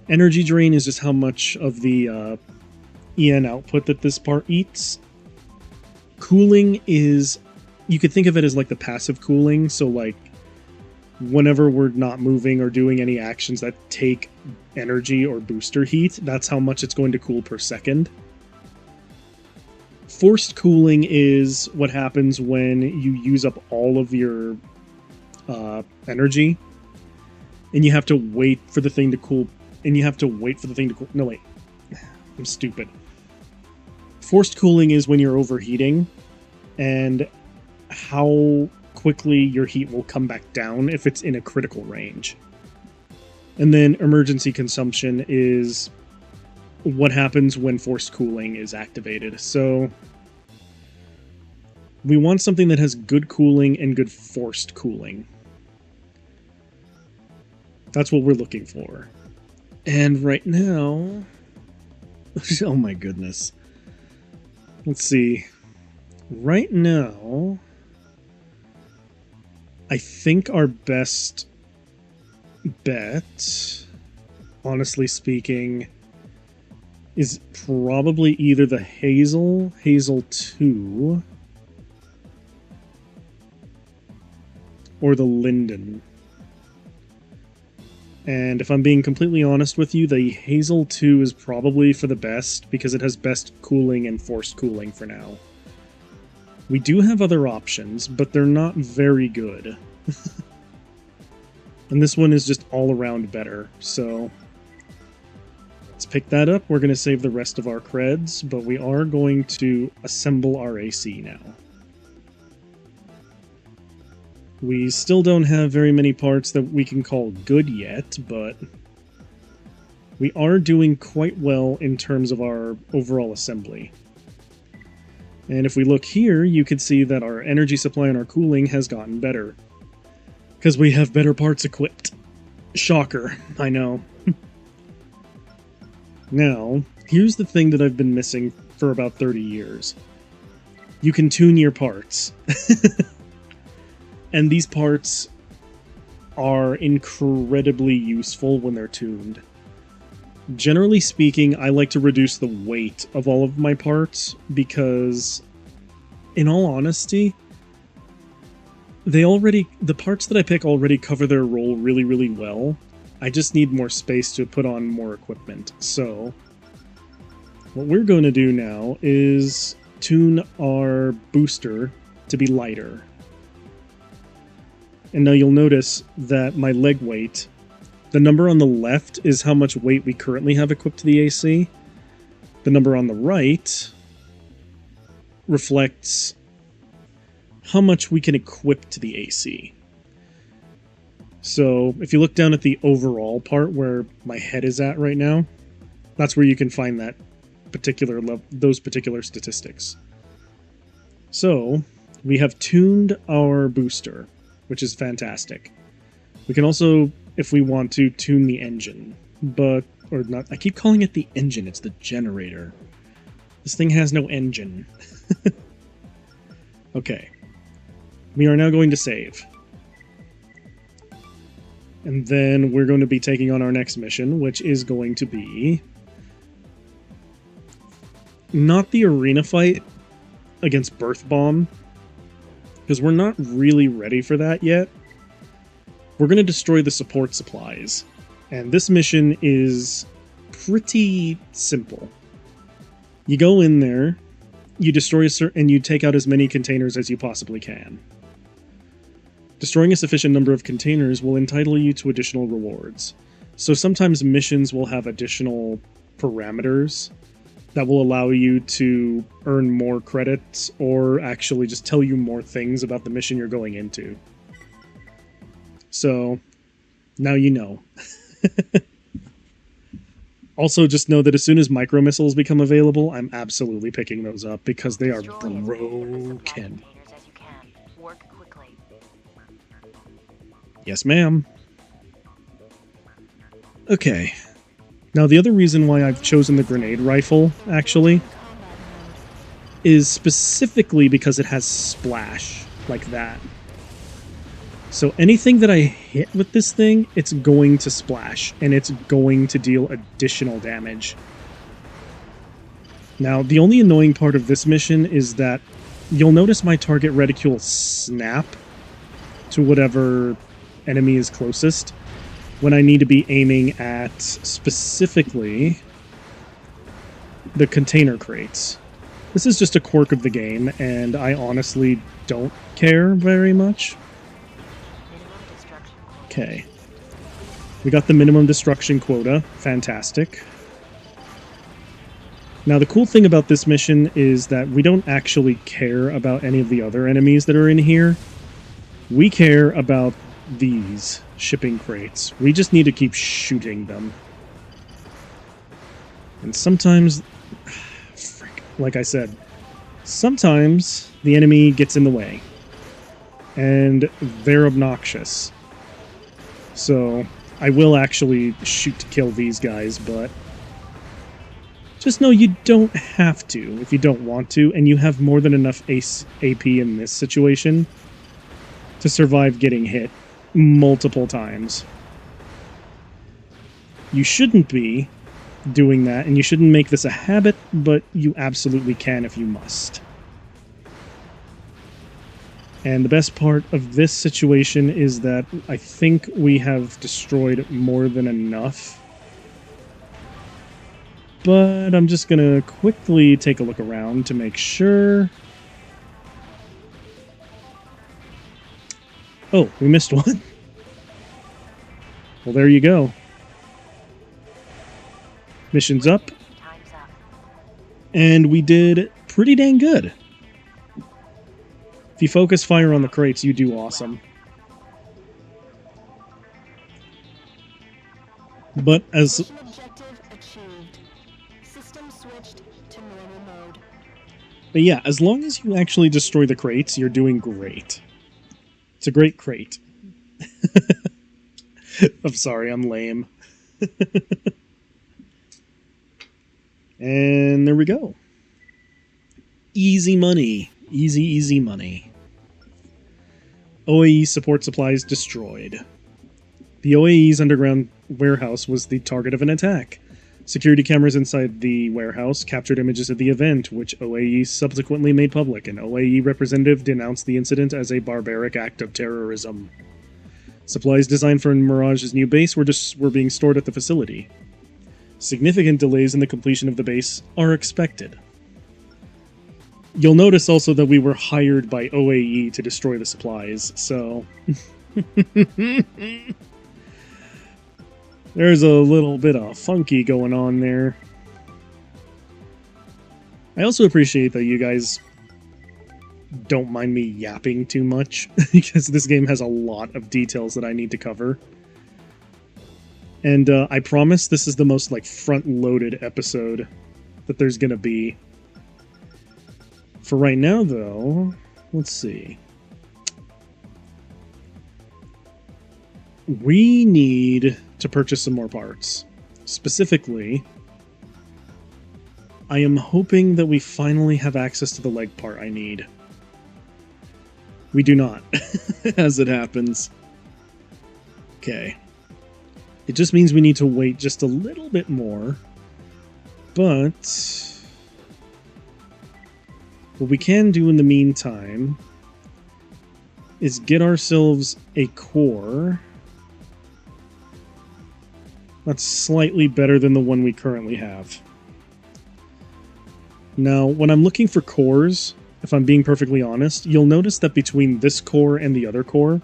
energy drain is just how much of the EN output that this part eats. Cooling is, you could think of it as like the passive cooling, so like whenever we're not moving or doing any actions that take energy or booster heat, that's how much it's going to cool per second. Forced cooling is what happens when you use up all of your energy, and you have to wait for the thing to cool. No, wait. I'm stupid. Forced cooling is when you're overheating, and how quickly your heat will come back down if it's in a critical range. And then emergency consumption is what happens when forced cooling is activated. So we want something that has good cooling and good forced cooling. That's what we're looking for. And right now... oh my goodness. Let's see. Right now, I think our best bet, honestly speaking, is probably either the Hazel 2, or the Linden. And if I'm being completely honest with you, the Hazel 2 is probably for the best, because it has best cooling and forced cooling for now. We do have other options, but they're not very good. And this one is just all around better, so let's pick that up. We're going to save the rest of our creds, but we are going to assemble our AC now. We still don't have very many parts that we can call good yet, but we are doing quite well in terms of our overall assembly. And if we look here, you can see that our energy supply and our cooling has gotten better. Because we have better parts equipped. Shocker, I know. Now, here's the thing that I've been missing for about 30 years. You can tune your parts. And these parts are incredibly useful when they're tuned. Generally speaking, I like to reduce the weight of all of my parts because, in all honesty, the parts that I pick already cover their role really, really well. I just need more space to put on more equipment. So, what we're going to do now is tune our booster to be lighter. And now you'll notice that my leg weight, the number on the left is how much weight we currently have equipped to the AC. The number on the right reflects how much we can equip to the AC. So if you look down at the overall part where my head is at right now, that's where you can find that particular those particular statistics. So we have tuned our booster, which is fantastic. We can also, if we want to, tune the engine, but, or not, I keep calling it the engine, it's the generator. This thing has no engine. Okay. We are now going to save. And then we're going to be taking on our next mission, which is going to be not the arena fight against Birth Bomb, because we're not really ready for that yet. We're going to destroy the support supplies. And this mission is pretty simple. You go in there, you destroy and you take out as many containers as you possibly can. Destroying a sufficient number of containers will entitle you to additional rewards. So sometimes missions will have additional parameters that will allow you to earn more credits or actually just tell you more things about the mission you're going into. So, now you know. Also, just know that as soon as micro missiles become available, I'm absolutely picking those up because they are broken. Yes, ma'am. Okay. Now, the other reason why I've chosen the grenade rifle, actually, is specifically because it has splash, like that. So anything that I hit with this thing, it's going to splash, and it's going to deal additional damage. Now, the only annoying part of this mission is that you'll notice my target reticule snap to whatever enemy is closest when I need to be aiming at specifically the container crates. This is just a quirk of the game, and I honestly don't care very much. Okay. We got the minimum destruction quota. Fantastic. Now, the cool thing about this mission is that we don't actually care about any of the other enemies that are in here. We care about these shipping crates. We just need to keep shooting them. And sometimes, like I said, sometimes the enemy gets in the way. And they're obnoxious. So, I will actually shoot to kill these guys, but just know you don't have to if you don't want to, and you have more than enough AP in this situation to survive getting hit multiple times. You shouldn't be doing that, and you shouldn't make this a habit, but you absolutely can if you must. And the best part of this situation is that I think we have destroyed more than enough. But I'm just gonna quickly take a look around to make sure. Oh, we missed one. Well, there you go. Mission's up. And we did pretty dang good. If you focus fire on the crates, you do awesome. But as... Mission objective achieved. System switched to normal mode. But yeah, as long as you actually destroy the crates, you're doing great. It's a great crate. I'm sorry, I'm lame. And there we go. Easy money. Easy, easy money. OAE support supplies destroyed. The OAE's underground warehouse was the target of an attack. Security cameras inside the warehouse captured images of the event, which OAE subsequently made public. An OAE representative denounced the incident as a barbaric act of terrorism. Supplies designed for Mirage's new base were being stored at the facility. Significant delays in the completion of the base are expected. You'll notice also that we were hired by OAE to destroy the supplies, so... There's a little bit of funky going on there. I also appreciate that you guys don't mind me yapping too much, because this game has a lot of details that I need to cover. And I promise this is the most like front-loaded episode that there's gonna be. For right now, though, let's see. We need to purchase some more parts. Specifically, I am hoping that we finally have access to the leg part I need. We do not, as it happens. Okay. It just means we need to wait just a little bit more. But what we can do in the meantime is get ourselves a core that's slightly better than the one we currently have. Now, when I'm looking for cores, if I'm being perfectly honest, you'll notice that between this core and the other core,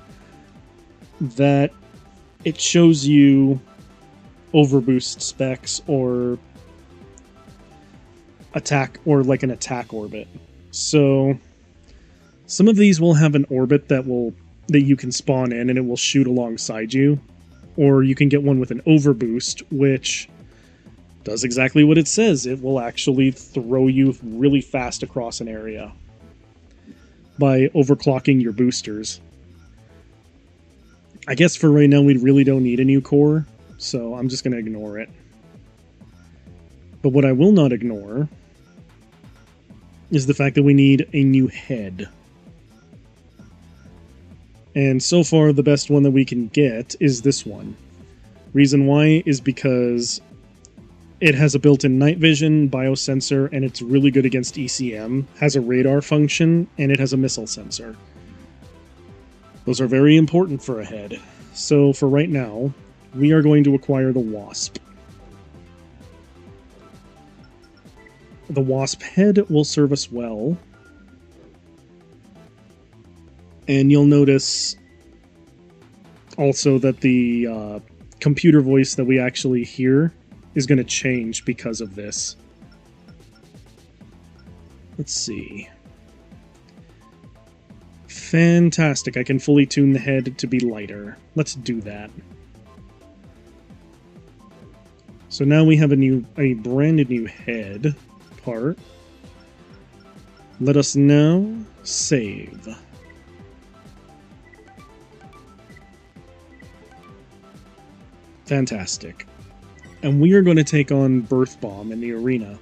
that it shows you overboost specs or attack, or like an attack orbit. So some of these will have an orbit that you can spawn in and it will shoot alongside you. Or you can get one with an overboost, which does exactly what it says. It will actually throw you really fast across an area by overclocking your boosters. I guess for right now we really don't need a new core, so I'm just going to ignore it. But what I will not ignore is the fact that we need a new head. And so far, the best one that we can get is this one. Reason why is because it has a built-in night vision, biosensor, and it's really good against ECM, has a radar function, and it has a missile sensor. Those are very important for a head. So for right now, we are going to acquire the Wasp. The Wasp head will serve us well. And you'll notice also that the computer voice that we actually hear is going to change because of this. Let's see. Fantastic. I can fully tune the head to be lighter. Let's do that. So now we have a brand new head part. Let us now save. Fantastic. And we are going to take on Birth Bomb in the arena.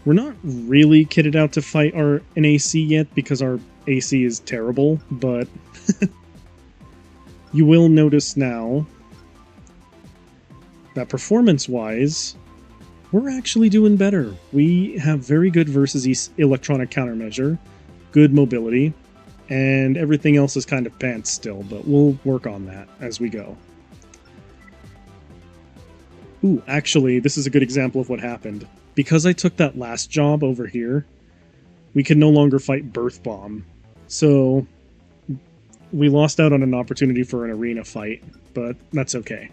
We're not really kitted out to fight an AC yet because our AC is terrible, but you will notice now that performance-wise, we're actually doing better. We have very good versus electronic countermeasure, good mobility, and everything else is kind of pants still, but we'll work on that as we go. Ooh, actually, this is a good example of what happened. Because I took that last job over here, we can no longer fight Birth Bomb. So, we lost out on an opportunity for an arena fight, but that's okay.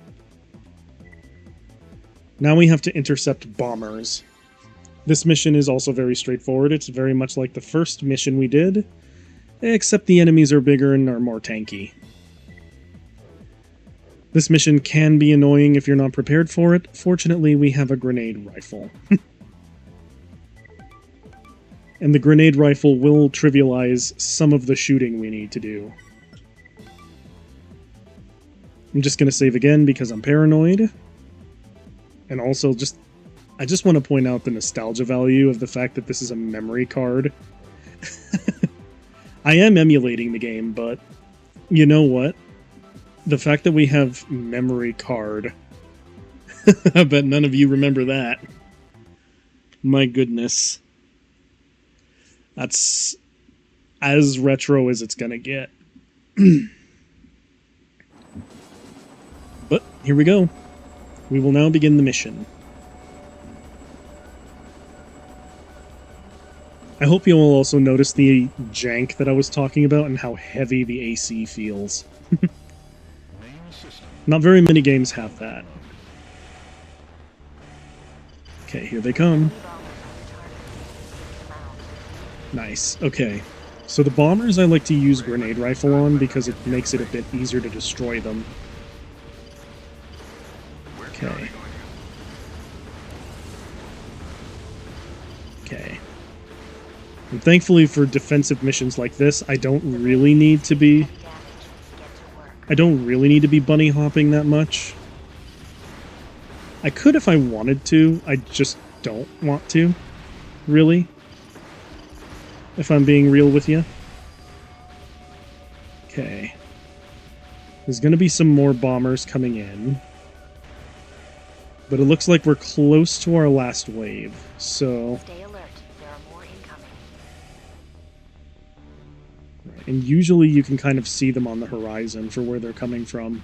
Now we have to intercept bombers. This mission is also very straightforward. It's very much like the first mission we did, except the enemies are bigger and are more tanky. This mission can be annoying if you're not prepared for it. Fortunately, we have a grenade rifle. And the grenade rifle will trivialize some of the shooting we need to do. I'm just going to save again because I'm paranoid. And also I just want to point out the nostalgia value of the fact that this is a memory card. I am emulating the game, but you know what? The fact that we have memory card, I bet none of you remember that. My goodness. That's as retro as it's gonna get. But here we go. We will now begin the mission. I hope you will also notice the jank that I was talking about and how heavy the AC feels. Not very many games have that. Okay, here they come. Nice. Okay. So the bombers I like to use grenade rifle on because it makes it a bit easier to destroy them. Okay. Okay. And thankfully for defensive missions like this, I don't really need to be bunny hopping that much. I could if I wanted to, I just don't want to, really. If I'm being real with you. Okay. There's gonna be some more bombers coming in. But it looks like we're close to our last wave, so... Stay alert. There are more incoming. Right. And usually you can kind of see them on the horizon for where they're coming from.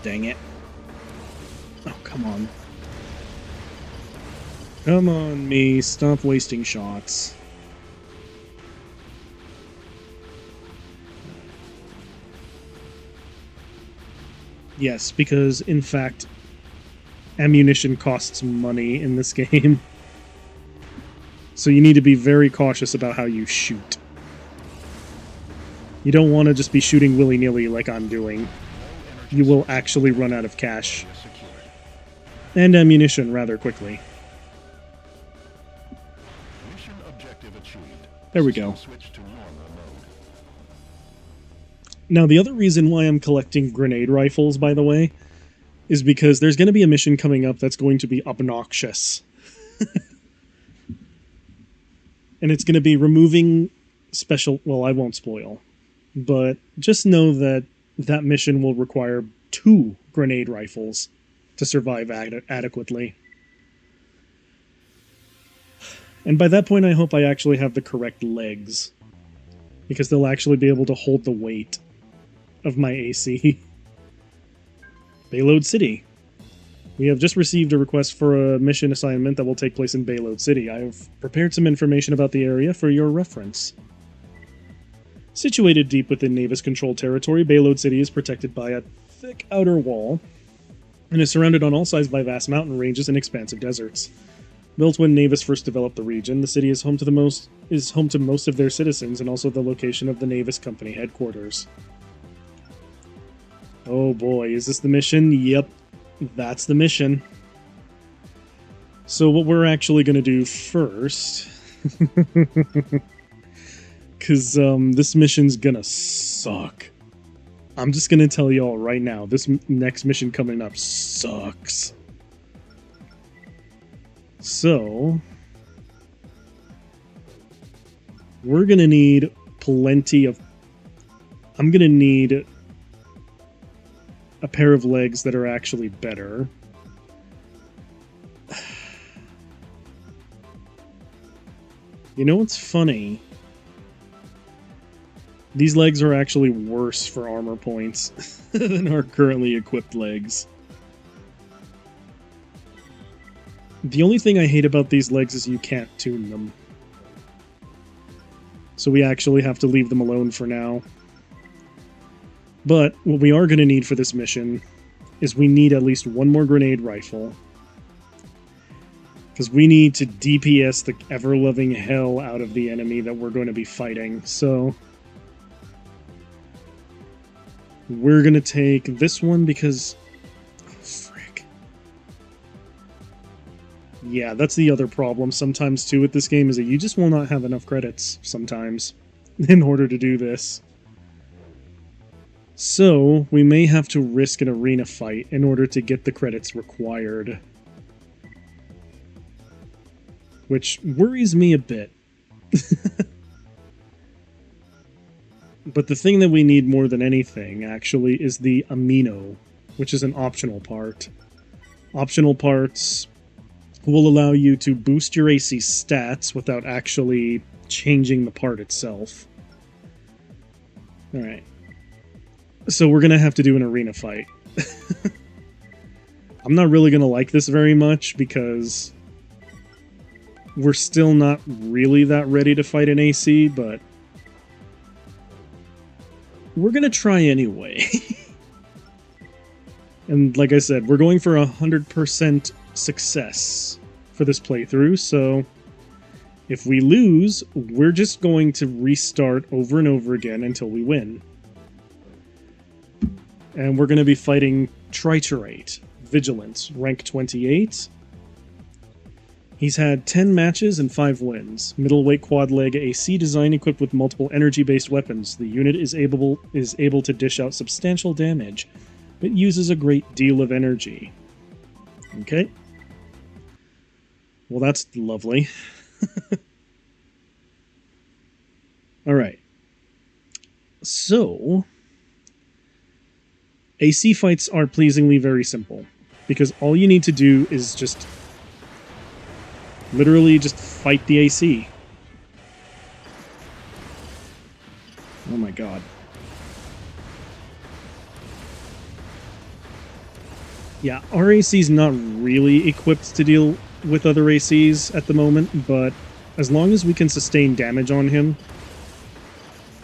Dang it. Oh, come on. Come on, me. Stop wasting shots. Yes, because, in fact, ammunition costs money in this game. So you need to be very cautious about how you shoot. You don't want to just be shooting willy-nilly like I'm doing. You will actually run out of cash. And ammunition rather quickly. There we go. Now, the other reason why I'm collecting grenade rifles, by the way, is because there's going to be a mission coming up that's going to be obnoxious. And it's going to be removing special... Well, I won't spoil. But just know that that mission will require 2 grenade rifles to survive adequately. And by that point, I hope I actually have the correct legs. Because they'll actually be able to hold the weight of my AC. Bayload City. We have just received a request for a mission assignment that will take place in Bayload City. I have prepared some information about the area for your reference. Situated deep within Navis-controlled territory, Bayload City is protected by a thick outer wall and is surrounded on all sides by vast mountain ranges and expansive deserts. Built when Navis first developed the region, the city is home to most of their citizens and also the location of the Navis Company headquarters. Oh boy, is this the mission? Yep, that's the mission. So what we're actually going to do first... Because this mission's gonna suck. I'm just gonna tell y'all right now, this next mission coming up sucks. So... we're gonna need plenty of... I'm gonna need a pair of legs that are actually better. You know what's funny? These legs are actually worse for armor points than our currently equipped legs. The only thing I hate about these legs is you can't tune them. So we actually have to leave them alone for now. But what we are going to need for this mission is we need at least 1 more grenade rifle. Because we need to DPS the ever-loving hell out of the enemy that we're going to be fighting, so... we're going to take this one because Yeah, that's the other problem sometimes too with this game, is that you just will not have enough credits sometimes in order to do this. So, we may have to risk an arena fight in order to get the credits required. Which worries me a bit. But the thing that we need more than anything, actually, is the amino, which is an optional part. Optional parts will allow you to boost your AC stats without actually changing the part itself. Alright. So we're gonna have to do an arena fight. I'm not really gonna like this very much because we're still not really that ready to fight an AC, but we're gonna try anyway. And like I said, we're going for 100% success for this playthrough, so if we lose, we're just going to restart over and over again until we win. And we're going to be fighting Triturate, Vigilance, rank 28. He's had 10 matches and 5 wins. Middleweight quad leg AC design equipped with multiple energy-based weapons. The unit is able to dish out substantial damage, but uses a great deal of energy. Okay. Well, that's lovely. Alright. So, AC fights are pleasingly very simple, because all you need to do is just literally just fight the AC. Oh my god. Yeah, our AC's not really equipped to deal with other ACs at the moment, but as long as we can sustain damage on him,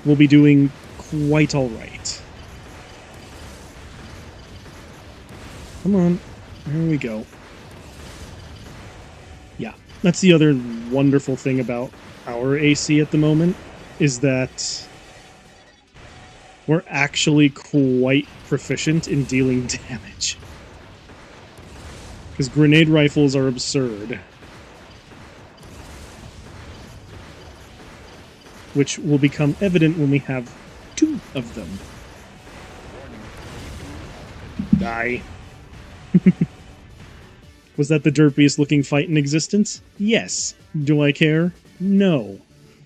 we'll be doing quite alright. Come on. There we go. Yeah, that's the other wonderful thing about our AC at the moment, is that we're actually quite proficient in dealing damage. Because grenade rifles are absurd. Which will become evident when we have 2 of them. Die. Was that the derpiest looking fight in existence? Yes. Do I care? No.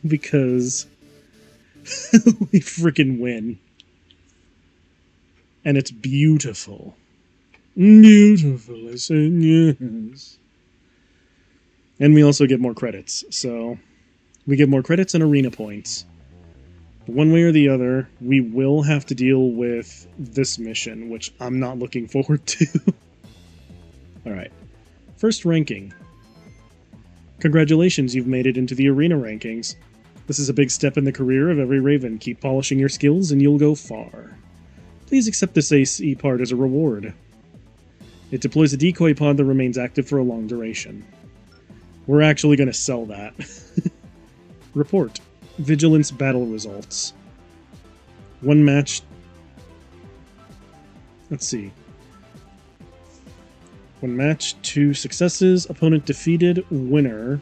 Because we frickin' win. And it's beautiful. Beautiful, I said yes. And we also get more credits, so we get more credits and arena points. But one way or the other, we will have to deal with this mission, which I'm not looking forward to. Alright. First ranking. Congratulations, you've made it into the arena rankings. This is a big step in the career of every Raven. Keep polishing your skills and you'll go far. Please accept this AC part as a reward. It deploys a decoy pod that remains active for a long duration. We're actually going to sell that. Report. Vigilance battle results. 1 match... Let's see. 1 match, 2 successes, opponent defeated, winner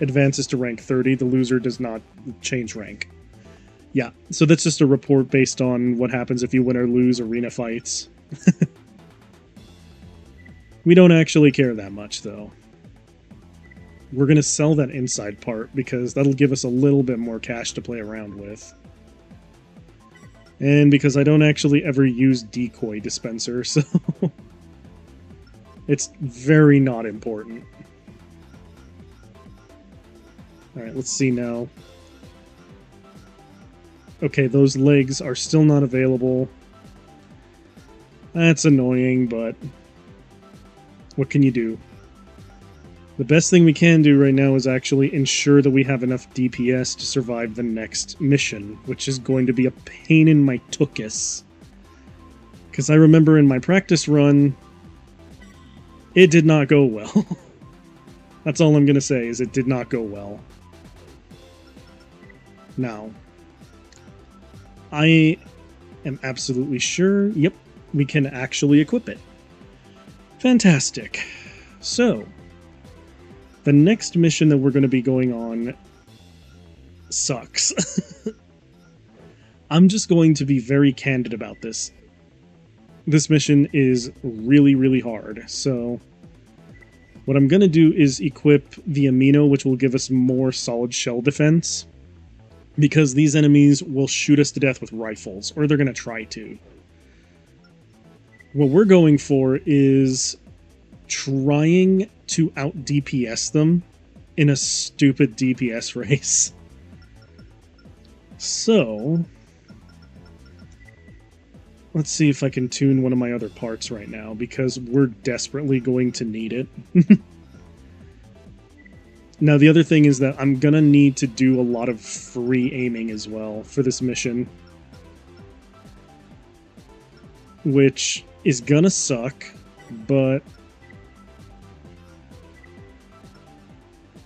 advances to rank 30, the loser does not change rank. Yeah, so that's just a report based on what happens if you win or lose arena fights. We don't actually care that much, though. We're going to sell that inside part, because that'll give us a little bit more cash to play around with. And because I don't actually ever use decoy dispenser, so... it's very not important. Alright, let's see now. Okay, those legs are still not available. That's annoying, but... what can you do? The best thing we can do right now is actually ensure that we have enough DPS to survive the next mission, which is going to be a pain in my tuchus. Because I remember in my practice run, it did not go well. That's all I'm going to say, is it did not go well. Now, I am absolutely sure, yep, we can actually equip it. Fantastic. So, The next mission that we're going to be going on sucks. I'm just going to be very candid about this. This mission is really, really hard, so what I'm going to do is equip the amino, which will give us more solid shell defense, because these enemies will shoot us to death with rifles, or they're going to try to. What we're going for is trying to out DPS them in a stupid DPS race. So, let's see if I can tune one of my other parts right now, because we're desperately going to need it. Now, the other thing is that I'm gonna need to do a lot of free aiming as well for this mission, which is gonna suck, but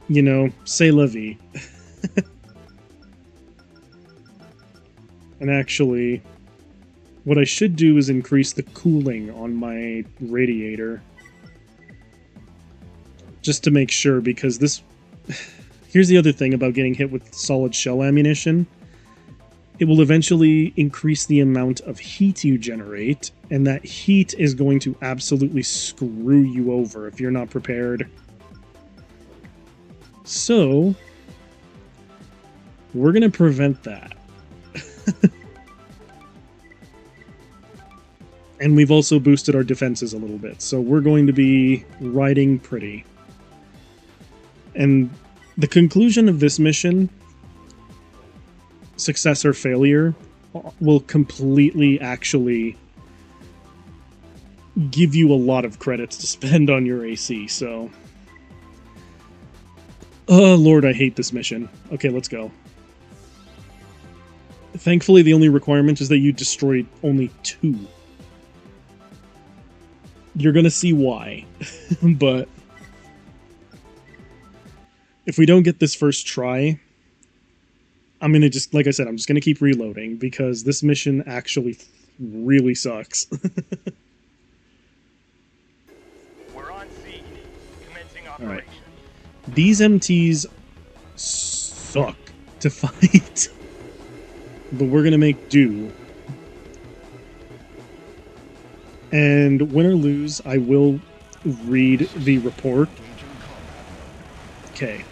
you know, c'est la vie. And actually, what I should do is increase the cooling on my radiator, just to make sure, because this... Here's the other thing about getting hit with solid shell ammunition. It will eventually increase the amount of heat you generate, and that heat is going to absolutely screw you over if you're not prepared. So, we're going to prevent that. And we've also boosted our defenses a little bit, so we're going to be riding pretty. And the conclusion of this mission, success or failure, will completely actually give you a lot of credits to spend on your AC, so... Oh, Lord, I hate this mission. Okay, let's go. Thankfully, the only requirement is that you destroy only 2. You're gonna see why, but if we don't get this first try, I'm gonna just, like I said, I'm just gonna keep reloading, because this mission actually really sucks. We're on scene. Commencing Alright. operation. These MTs suck to fight, but we're gonna make do. And win or lose, I will read the report. Okay.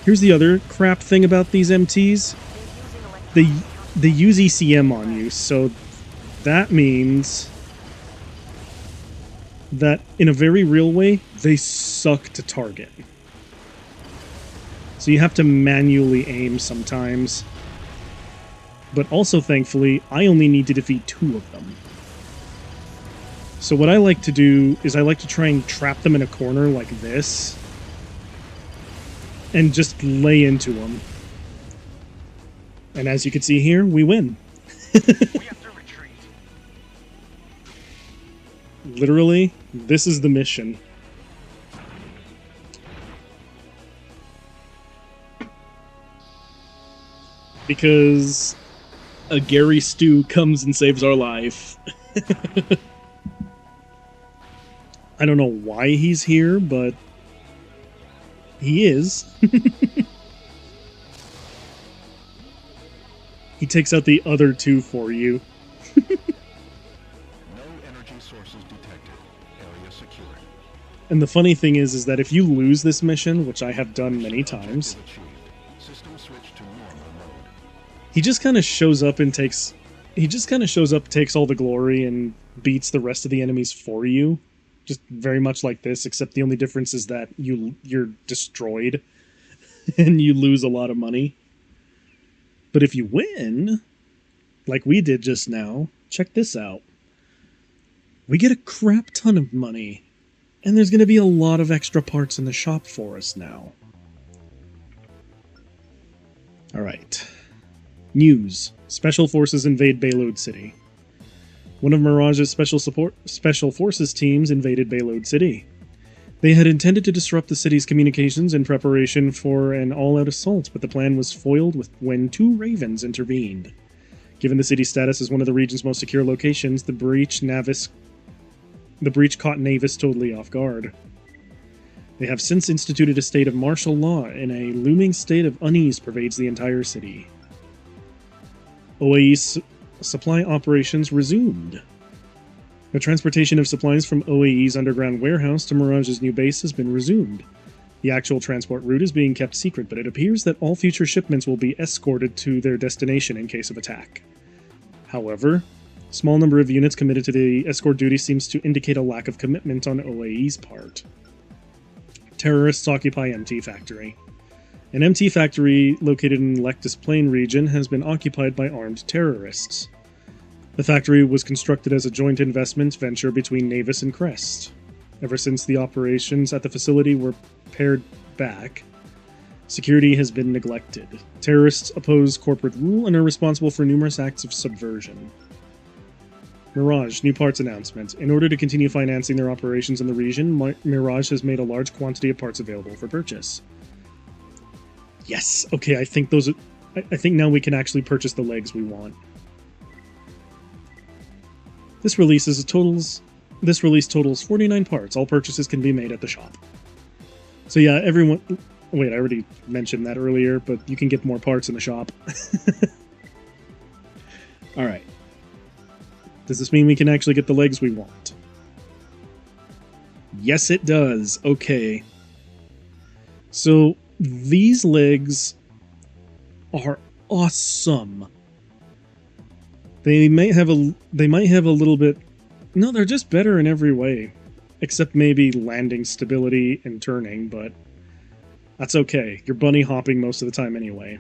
Here's the other crap thing about these MTs. They use ECM on you, so that means that in a very real way, they suck to target. So you have to manually aim sometimes. But also, thankfully, I only need to defeat 2 of them. So what I like to do is I like to try and trap them in a corner like this, and just lay into them. And as you can see here, we win. We have to retreat. Literally, this is the mission. Because a Gary Stu comes and saves our life. I don't know why he's here, but he is. He takes out the other 2 for you. No energy sources detected. Area secured. And the funny thing is that if you lose this mission, which I have done many times, System switch to normal mode. he just kind of shows up and takes... He just kind of shows up, takes all the glory, and beats the rest of the enemies for you. Just very much like this, except the only difference is that you're destroyed, and you lose a lot of money. But if you win, like we did just now, check this out. We get a crap ton of money, and there's going to be a lot of extra parts in the shop for us now. Alright. News. Special Forces invade Bayload City. One of Mirage's Special Forces teams invaded Bayload City. They had intended to disrupt the city's communications in preparation for an all-out assault, but the plan was foiled when 2 Ravens intervened. Given the city's status as one of the region's most secure locations, the breach caught Navis totally off guard. They have since instituted a state of martial law, and a looming state of unease pervades the entire city. OAE supply operations resumed. The transportation of supplies from OAE's underground warehouse to Mirage's new base has been resumed. The actual transport route is being kept secret, but it appears that all future shipments will be escorted to their destination in case of attack. However, a small number of units committed to the escort duty seems to indicate a lack of commitment on OAE's part. Terrorists occupy MT Factory. An MT Factory located in Lectus Plain region has been occupied by armed terrorists. The factory was constructed as a joint investment venture between Navis and Crest. Ever since the operations at the facility were pared back, security has been neglected. Terrorists oppose corporate rule and are responsible for numerous acts of subversion. Mirage, new parts announcement. In order to continue financing their operations in the region, Mirage has made a large quantity of parts available for purchase. Yes, okay, I think now we can actually purchase the legs we want. This release totals 49 parts. All purchases can be made at the shop. So yeah, everyone... Wait, I already mentioned that earlier, but you can get more parts in the shop. Alright. Does this mean we can actually get the legs we want? Yes, it does. Okay. So, these legs are awesome. They might have a little bit... No, they're just better in every way. Except maybe landing stability and turning, but that's okay. You're bunny hopping most of the time anyway.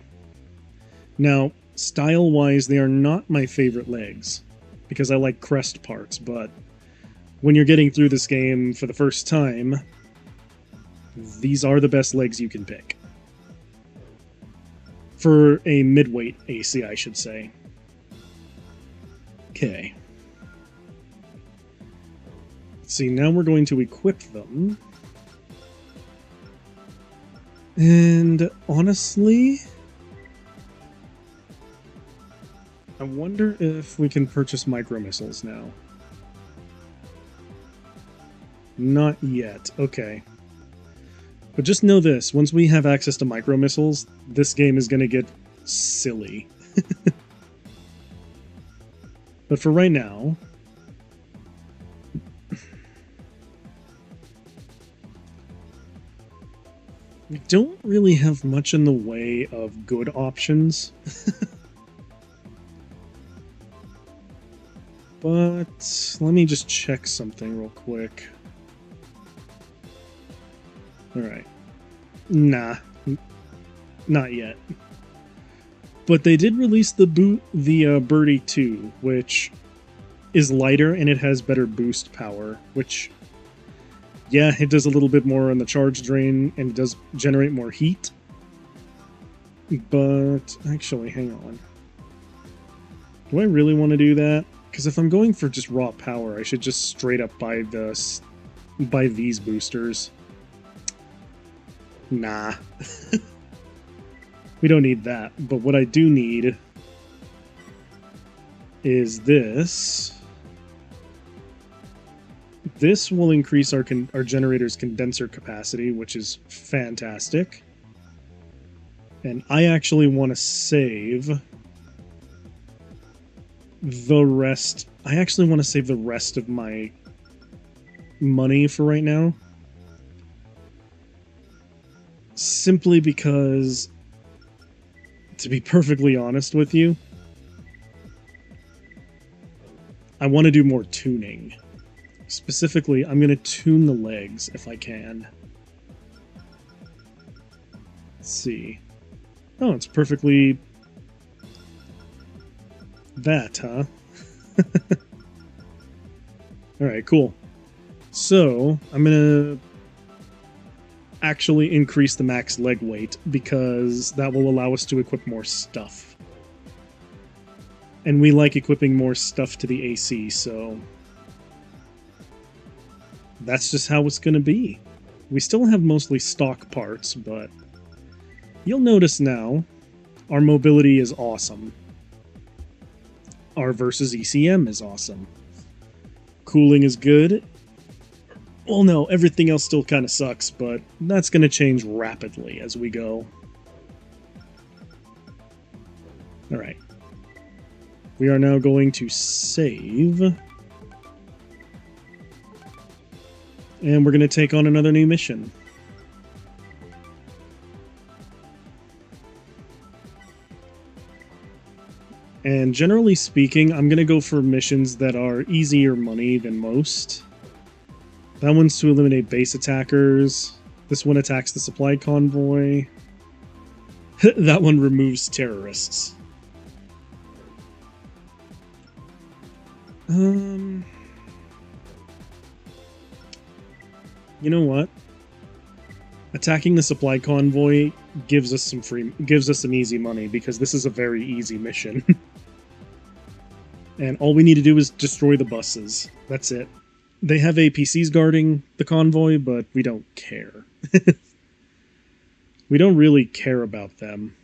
Now, style-wise, they are not my favorite legs, because I like crest parts, but when you're getting through this game for the first time, these are the best legs you can pick. For a mid-weight AC, I should say. Okay. Let's see, now we're going to equip them. And honestly, I wonder if we can purchase micro missiles now. Not yet. Okay. But just know this, once we have access to micro missiles, this game is going to get silly. But for right now, we don't really have much in the way of good options. But let me just check something real quick. Alright. Nah. Not yet. But they did release the Birdie 2, which is lighter and it has better boost power, which, yeah, it does a little bit more on the charge drain and it does generate more heat. But, actually, hang on. Do I really want to do that? Because if I'm going for just raw power, I should just straight up buy these boosters. Nah. We don't need that, but what I do need is this. This will increase our generator's condenser capacity, which is fantastic. And I actually want to save the rest. I actually want to save the rest of my money for right now. Simply because, to be perfectly honest with you, I want to do more tuning. Specifically, I'm going to tune the legs if I can. Let's see. Oh, it's perfectly... that, huh? Alright, cool. So, I'm going to actually increase the max leg weight because that will allow us to equip more stuff. And we like equipping more stuff to the AC, so that's just how it's going to be. We still have mostly stock parts, but you'll notice now our mobility is awesome. Our versus ECM is awesome. Cooling is good. Well, no, everything else still kind of sucks, but that's going to change rapidly as we go. Alright. We are now going to save. And we're going to take on another new mission. And generally speaking, I'm going to go for missions that are easier money than most. That one's to eliminate base attackers. This one attacks the supply convoy. That one removes terrorists. You know what? Attacking the supply convoy gives us some easy money because this is a very easy mission. And all we need to do is destroy the buses. That's it. They have APCs guarding the convoy, but we don't care. We don't really care about them.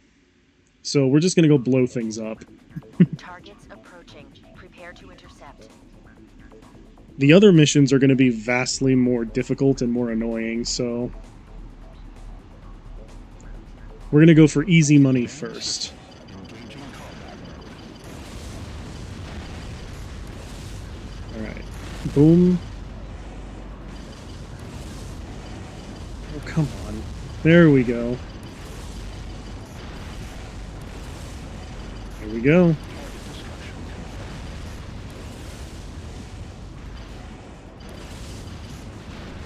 So we're just gonna go blow things up. Targets approaching. Prepare to intercept. The other missions are going to be vastly more difficult and more annoying, so we're going to go for easy money first. Alright. Boom. Oh, come on. There we go. Here we go.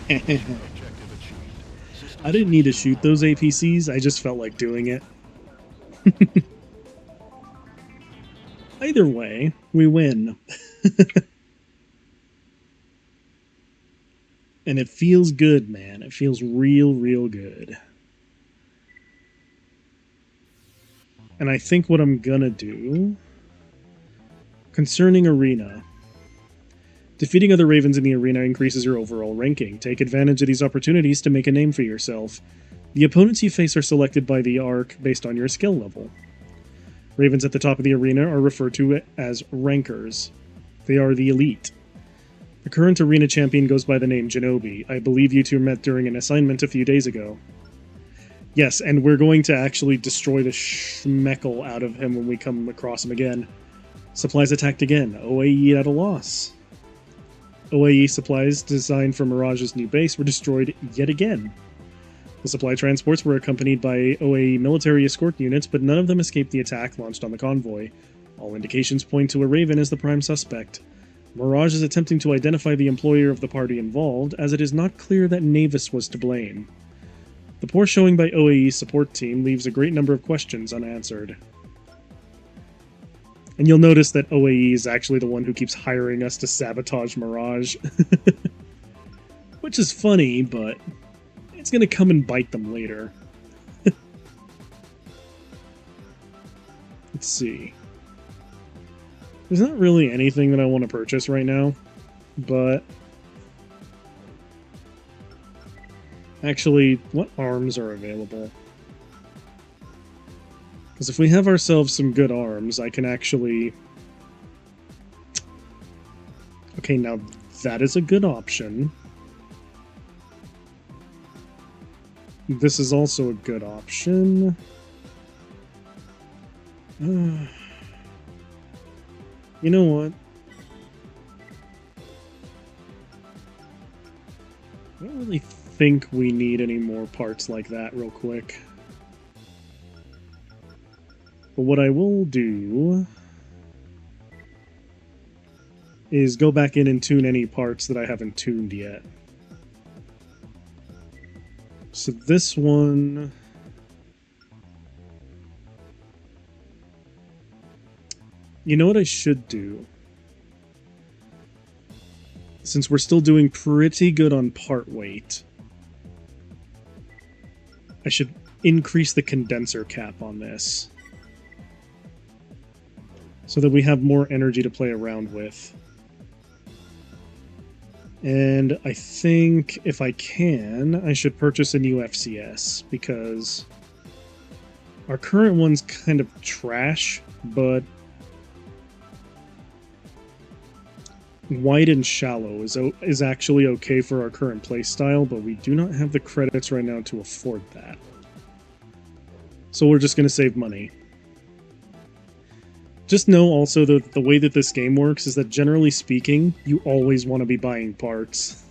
I didn't need to shoot those APCs, I just felt like doing it. Either way, we win. And it feels good, man. It feels real, real good. And I think what I'm gonna do... Concerning Arena... Defeating other Ravens in the arena increases your overall ranking. Take advantage of these opportunities to make a name for yourself. The opponents you face are selected by the ARC based on your skill level. Ravens at the top of the arena are referred to as rankers. They are the elite. The current arena champion goes by the name Genobi. I believe you two met during an assignment a few days ago. Yes, and we're going to actually destroy the schmeckle out of him when we come across him again. Supplies attacked again. OAE at a loss. OAE supplies designed for Mirage's new base were destroyed yet again. The supply transports were accompanied by OAE military escort units, but none of them escaped the attack launched on the convoy. All indications point to a Raven as the prime suspect. Mirage is attempting to identify the employer of the party involved, as it is not clear that Navis was to blame. The poor showing by OAE's support team leaves a great number of questions unanswered. And you'll notice that OAE is actually the one who keeps hiring us to sabotage Mirage. Which is funny, but it's going to come and bite them later. Let's see. There's not really anything that I want to purchase right now, but... Actually, what arms are available? Because if we have ourselves some good arms, I can actually... Okay, now that is a good option. This is also a good option. You know what? I don't really think we need any more parts like that real quick. But what I will do is go back in and tune any parts that I haven't tuned yet. So this one... You know what I should do? Since we're still doing pretty good on part weight, I should increase the condenser cap on this, so that we have more energy to play around with. And I think, if I can, I should purchase a new FCS, because our current one's kind of trash, but wide and shallow is actually okay for our current playstyle, but we do not have the credits right now to afford that. So we're just going to save money. Just know also that the way that this game works is that generally speaking, you always want to be buying parts.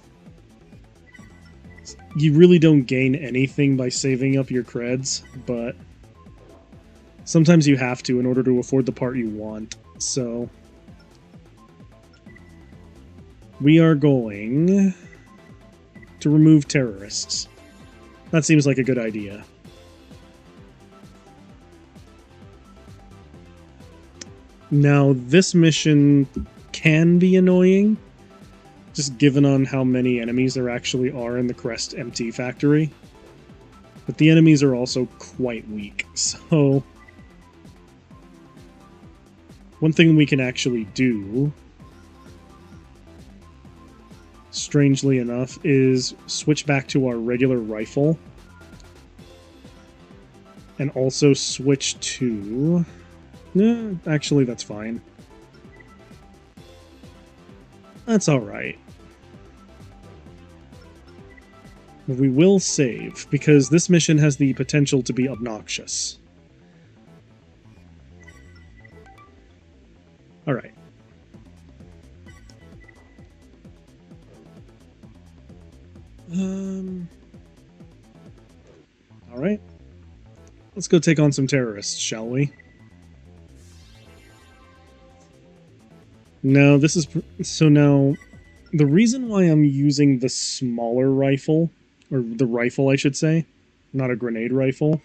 You really don't gain anything by saving up your creds, but sometimes you have to in order to afford the part you want. So we are going to remove terrorists. That seems like a good idea. Now, this mission can be annoying, just given on how many enemies there actually are in the Crest MT factory. But the enemies are also quite weak, so one thing we can actually do, strangely enough, is switch back to our regular rifle and also switch to... No, actually, that's fine. That's alright. But we will save, because this mission has the potential to be obnoxious. Alright. Alright. Let's go take on some terrorists, shall we? No, this is... So now, the reason why I'm using the smaller rifle, or the rifle I should say, not a grenade rifle,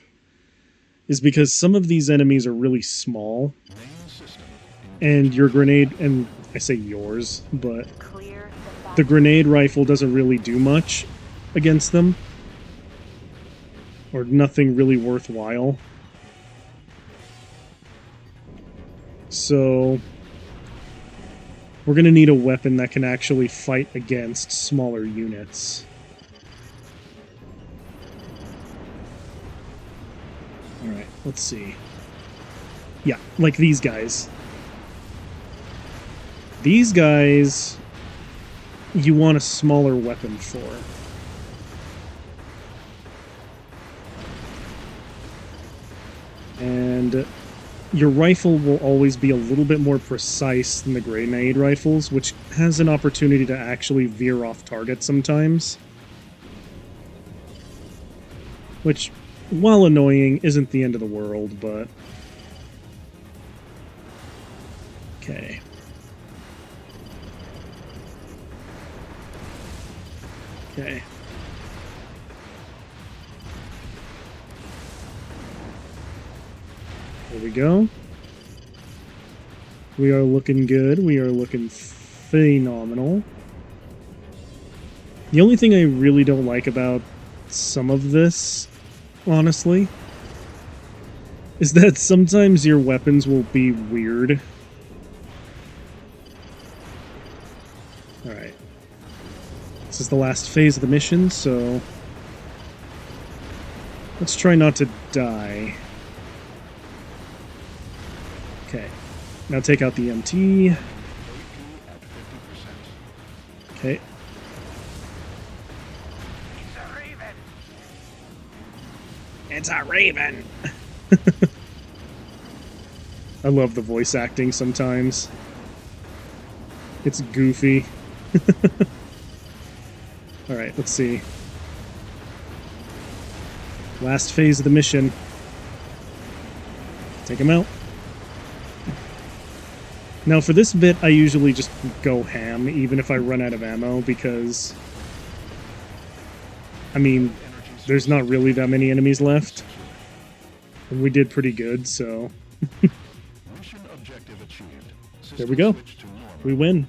is because some of these enemies are really small, and your grenade, and I say yours, but the grenade rifle doesn't really do much against them, or nothing really worthwhile. So we're going to need a weapon that can actually fight against smaller units. Alright, let's see. Yeah, like these guys. These guys, you want a smaller weapon for. And your rifle will always be a little bit more precise than the grenade rifles, which has an opportunity to actually veer off target sometimes. Which, while annoying, isn't the end of the world, but... Okay. Okay. There we go. We are looking good. We are looking phenomenal. The only thing I really don't like about some of this, honestly, is that sometimes your weapons will be weird. Alright. This is the last phase of the mission, so let's try not to die. Okay, now take out the MT. Okay. It's a raven! I love the voice acting sometimes. It's goofy. Alright, let's see. Last phase of the mission. Take him out. Now for this bit, I usually just go ham, even if I run out of ammo, because... I mean, there's not really that many enemies left. And we did pretty good, so... There we go. We win.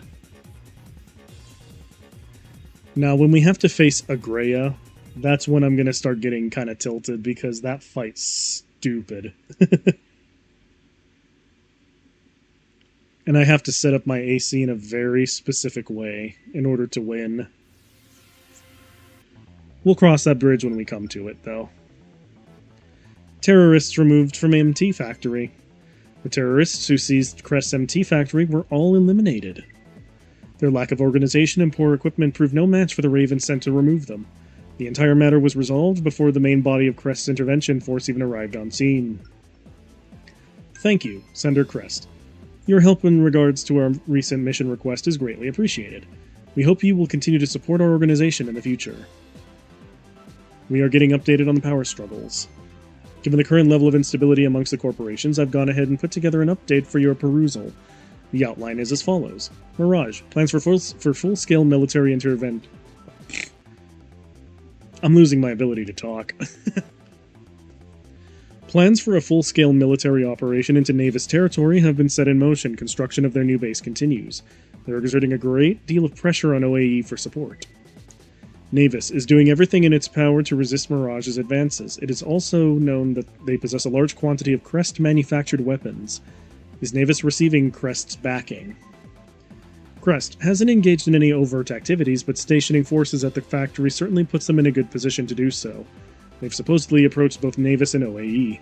Now, when we have to face Agrea, that's when I'm going to start getting kind of tilted, because that fight's stupid. And I have to set up my AC in a very specific way in order to win. We'll cross that bridge when we come to it, though. Terrorists removed from MT Factory. The terrorists who seized Crest MT Factory were all eliminated. Their lack of organization and poor equipment proved no match for the Ravens sent to remove them. The entire matter was resolved before the main body of Crest's intervention force even arrived on scene. Thank you, Sender Crest. Your help in regards to our recent mission request is greatly appreciated. We hope you will continue to support our organization in the future. We are getting updated on the power struggles. Given the current level of instability amongst the corporations, I've gone ahead and put together an update for your perusal. The outline is as follows. Mirage, plans for full-scale military intervention. I'm losing my ability to talk. Plans for a full-scale military operation into Navis territory have been set in motion. Construction of their new base continues. They're exerting a great deal of pressure on OAE for support. Navis is doing everything in its power to resist Mirage's advances. It is also known that they possess a large quantity of Crest-manufactured weapons. Is Navis receiving Crest's backing? Crest hasn't engaged in any overt activities, but stationing forces at the factory certainly puts them in a good position to do so. They've supposedly approached both Navis and OAE.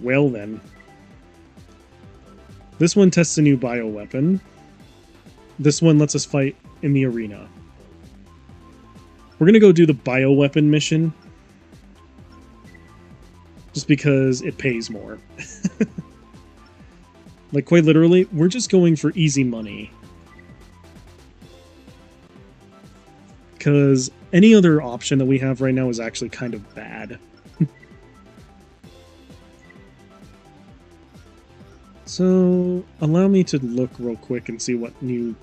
Well then. This one tests a new bioweapon. This one lets us fight in the arena. We're gonna go do the bioweapon mission. Just because it pays more. Like, quite literally, we're just going for easy money. Because any other option that we have right now is actually kind of bad. So, allow me to look real quick and see what new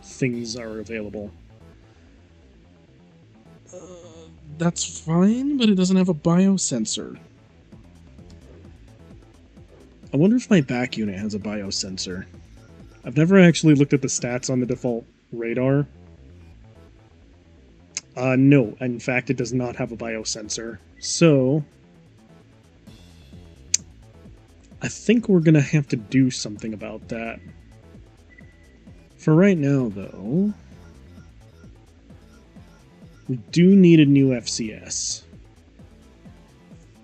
things are available. That's fine, but it doesn't have a biosensor. I wonder if my back unit has a biosensor. I've never actually looked at the stats on the default radar. No, in fact, it does not have a biosensor. So, I think we're gonna have to do something about that. For right now, though, we do need a new FCS.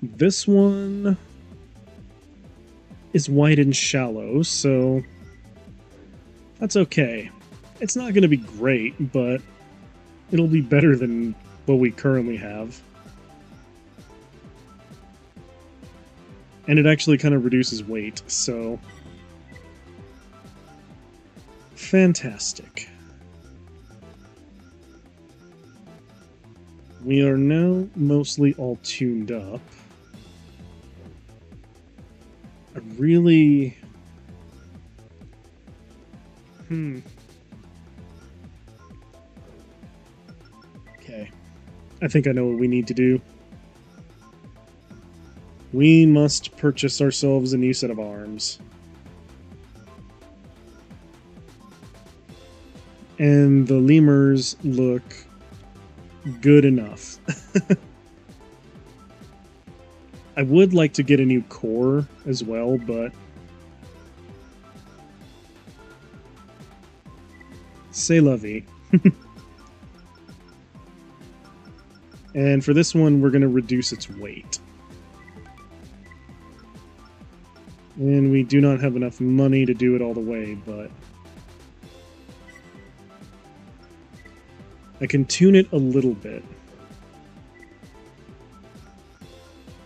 This one is wide and shallow, so that's okay. It's not going to be great, but it'll be better than what we currently have. And it actually kind of reduces weight, so fantastic. We are now mostly all tuned up. I really... Okay. I think I know what we need to do. We must purchase ourselves a new set of arms. And the lemurs look good enough. I would like to get a new core as well, but c'est la vie. And for this one, we're going to reduce its weight. And we do not have enough money to do it all the way, but I can tune it a little bit.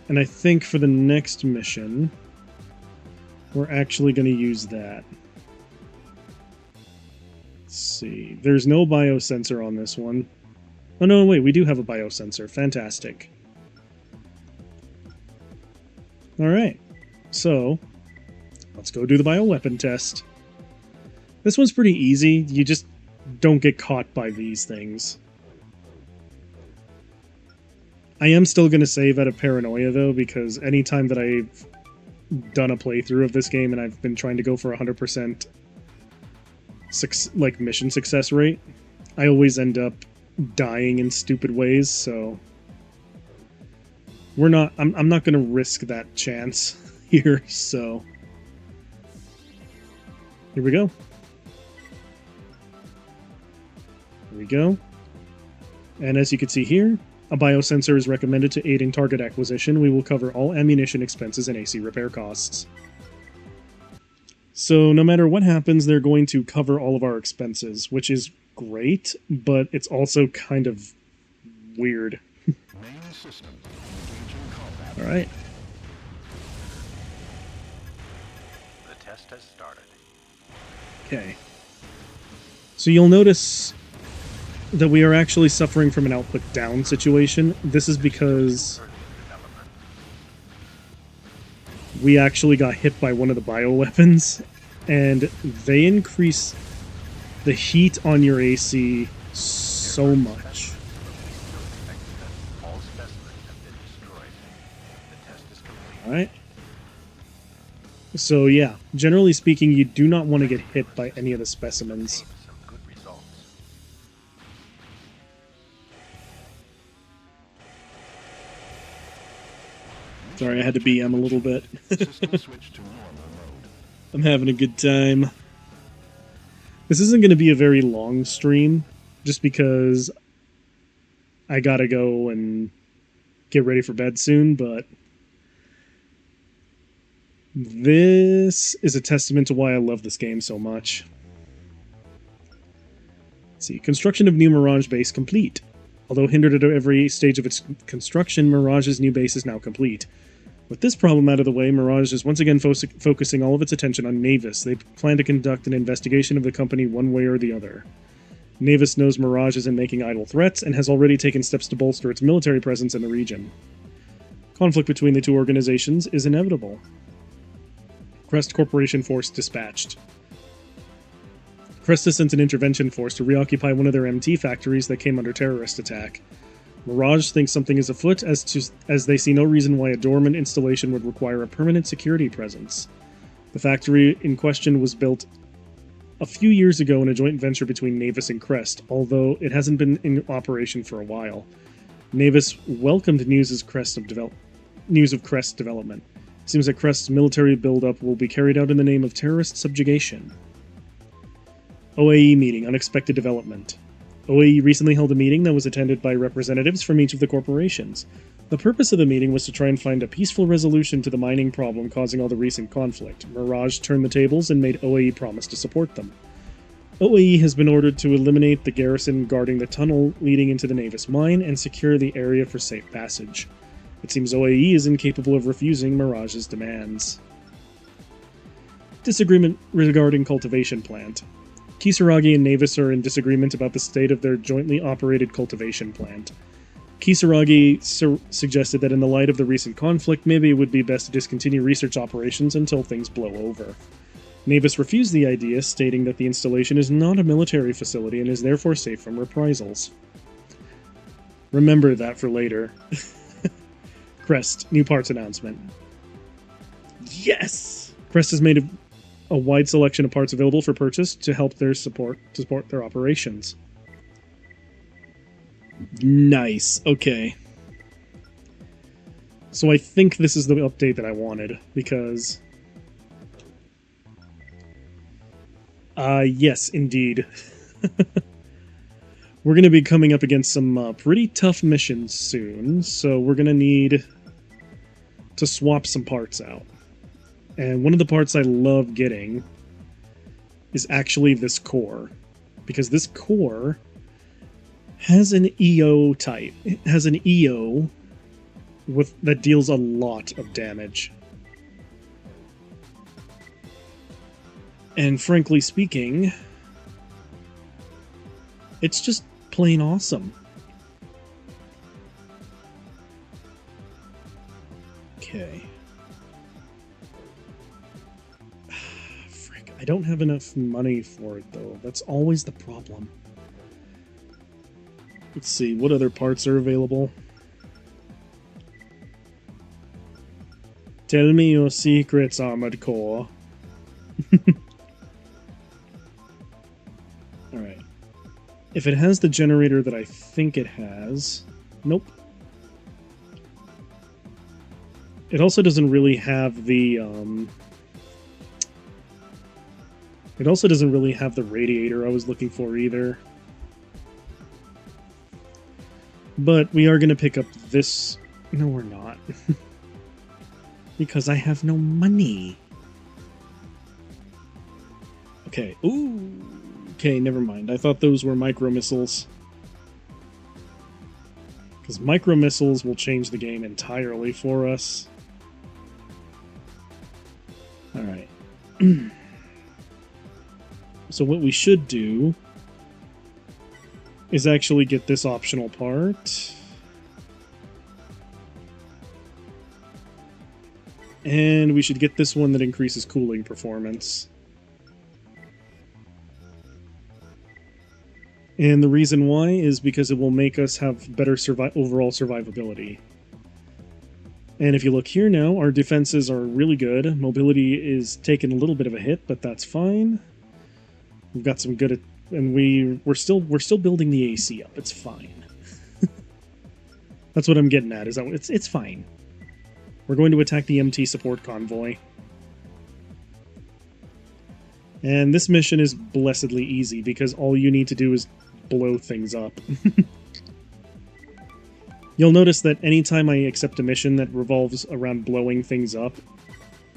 And I think for the next mission, we're actually going to use that. Let's see. There's no biosensor on this one. Oh no, wait, we do have a biosensor. Fantastic. Alright, so let's go do the bioweapon test. This one's pretty easy. You just don't get caught by these things. I am still going to save out of paranoia, though, because anytime that I've done a playthrough of this game and I've been trying to go for 100% mission success rate, I always end up dying in stupid ways, so I'm not going to risk that chance here, so here we go. Here we go. And as you can see here, a biosensor is recommended to aid in target acquisition. We will cover all ammunition expenses and AC repair costs. So no matter what happens, they're going to cover all of our expenses, which is great, but it's also kind of weird. Main system. Engaging combat. All right. The test has started. Okay. So you'll notice that we are actually suffering from an output down situation. This is because we actually got hit by one of the bioweapons, and they increase the heat on your AC so much. All specimens have been destroyed. The test is complete. Alright. So yeah, generally speaking, you do not want to get hit by any of the specimens. Some good results. Sorry, I had to BM a little bit. System switch to normal mode. I'm having a good time. This isn't going to be a very long stream, just because I gotta go and get ready for bed soon, but this is a testament to why I love this game so much. Let's see. Construction of new Mirage base complete. Although hindered at every stage of its construction, Mirage's new base is now complete. With this problem out of the way, Mirage is once again focusing all of its attention on Navis. They plan to conduct an investigation of the company one way or the other. Navis knows Mirage isn't making idle threats and has already taken steps to bolster its military presence in the region. Conflict between the two organizations is inevitable. Crest Corporation force dispatched. Crest has sent an intervention force to reoccupy one of their MT factories that came under terrorist attack. Mirage thinks something is afoot as they see no reason why a dormant installation would require a permanent security presence. The factory in question was built a few years ago in a joint venture between Navis and Crest, although it hasn't been in operation for a while. Navis welcomed news of Crest development. It seems that Crest's military buildup will be carried out in the name of terrorist subjugation. OAE meeting, unexpected development. OAE recently held a meeting that was attended by representatives from each of the corporations. The purpose of the meeting was to try and find a peaceful resolution to the mining problem causing all the recent conflict. Mirage turned the tables and made OAE promise to support them. OAE has been ordered to eliminate the garrison guarding the tunnel leading into the Navis mine and secure the area for safe passage. It seems OAE is incapable of refusing Mirage's demands. Disagreement regarding cultivation plant. Kisaragi and Navis are in disagreement about the state of their jointly operated cultivation plant. Kisaragi suggested that in the light of the recent conflict, maybe it would be best to discontinue research operations until things blow over. Navis refused the idea, stating that the installation is not a military facility and is therefore safe from reprisals. Remember that for later. Crest, new parts announcement. Yes! Crest has made a wide selection of parts available for purchase to help support their operations. Nice. Okay. So I think this is the update that I wanted, because yes, indeed. We're going to be coming up against some pretty tough missions soon, so we're going to need to swap some parts out. And one of the parts I love getting is actually this core, because this core has an EO type. It has an EO that deals a lot of damage. And frankly speaking, it's just plain awesome. Okay. Frick, I don't have enough money for it, though. That's always the problem. Let's see, what other parts are available? Tell me your secrets, Armored Core. Alright. If it has the generator that I think it has... Nope. It also doesn't really have the, It also doesn't really have the radiator I was looking for either. But we are going to pick up this... No, we're not. Because I have no money. Okay. Ooh. Okay, never mind. I thought those were micro missiles. Because micro missiles will change the game entirely for us. Alright. So what we should do is actually get this optional part. And we should get this one that increases cooling performance. And the reason why is because it will make us have better overall survivability. And if you look here now, our defenses are really good. Mobility is taking a little bit of a hit, but that's fine. We've got some good, and we're still building the AC up. It's fine. That's what I'm getting at. Is that it's fine. We're going to attack the MT support convoy. And this mission is blessedly easy because all you need to do is blow things up. You'll notice that anytime I accept a mission that revolves around blowing things up,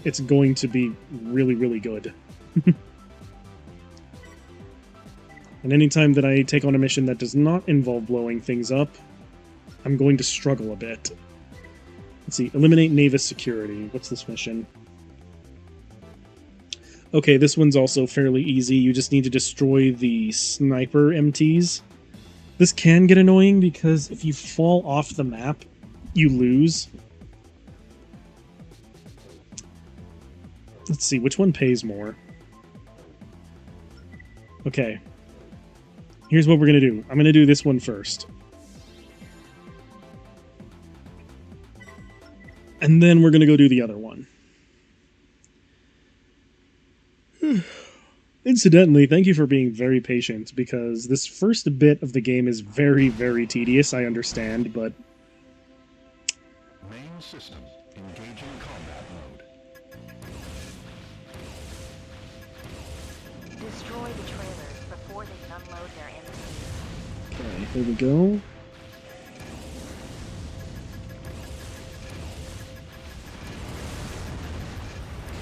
it's going to be really, really good. And anytime that I take on a mission that does not involve blowing things up, I'm going to struggle a bit. Let's see, eliminate Navis security. What's this mission? Okay, this one's also fairly easy. You just need to destroy the sniper MTs. This can get annoying because if you fall off the map, you lose. Let's see, which one pays more? Okay. Here's what we're going to do. I'm going to do this one first. And then we're going to go do the other one. Incidentally, thank you for being very patient, because this first bit of the game is very, very tedious, I understand, but... Main system, engaging combat mode. Destroy the trailers before they can unload their MCs. Okay, here we go.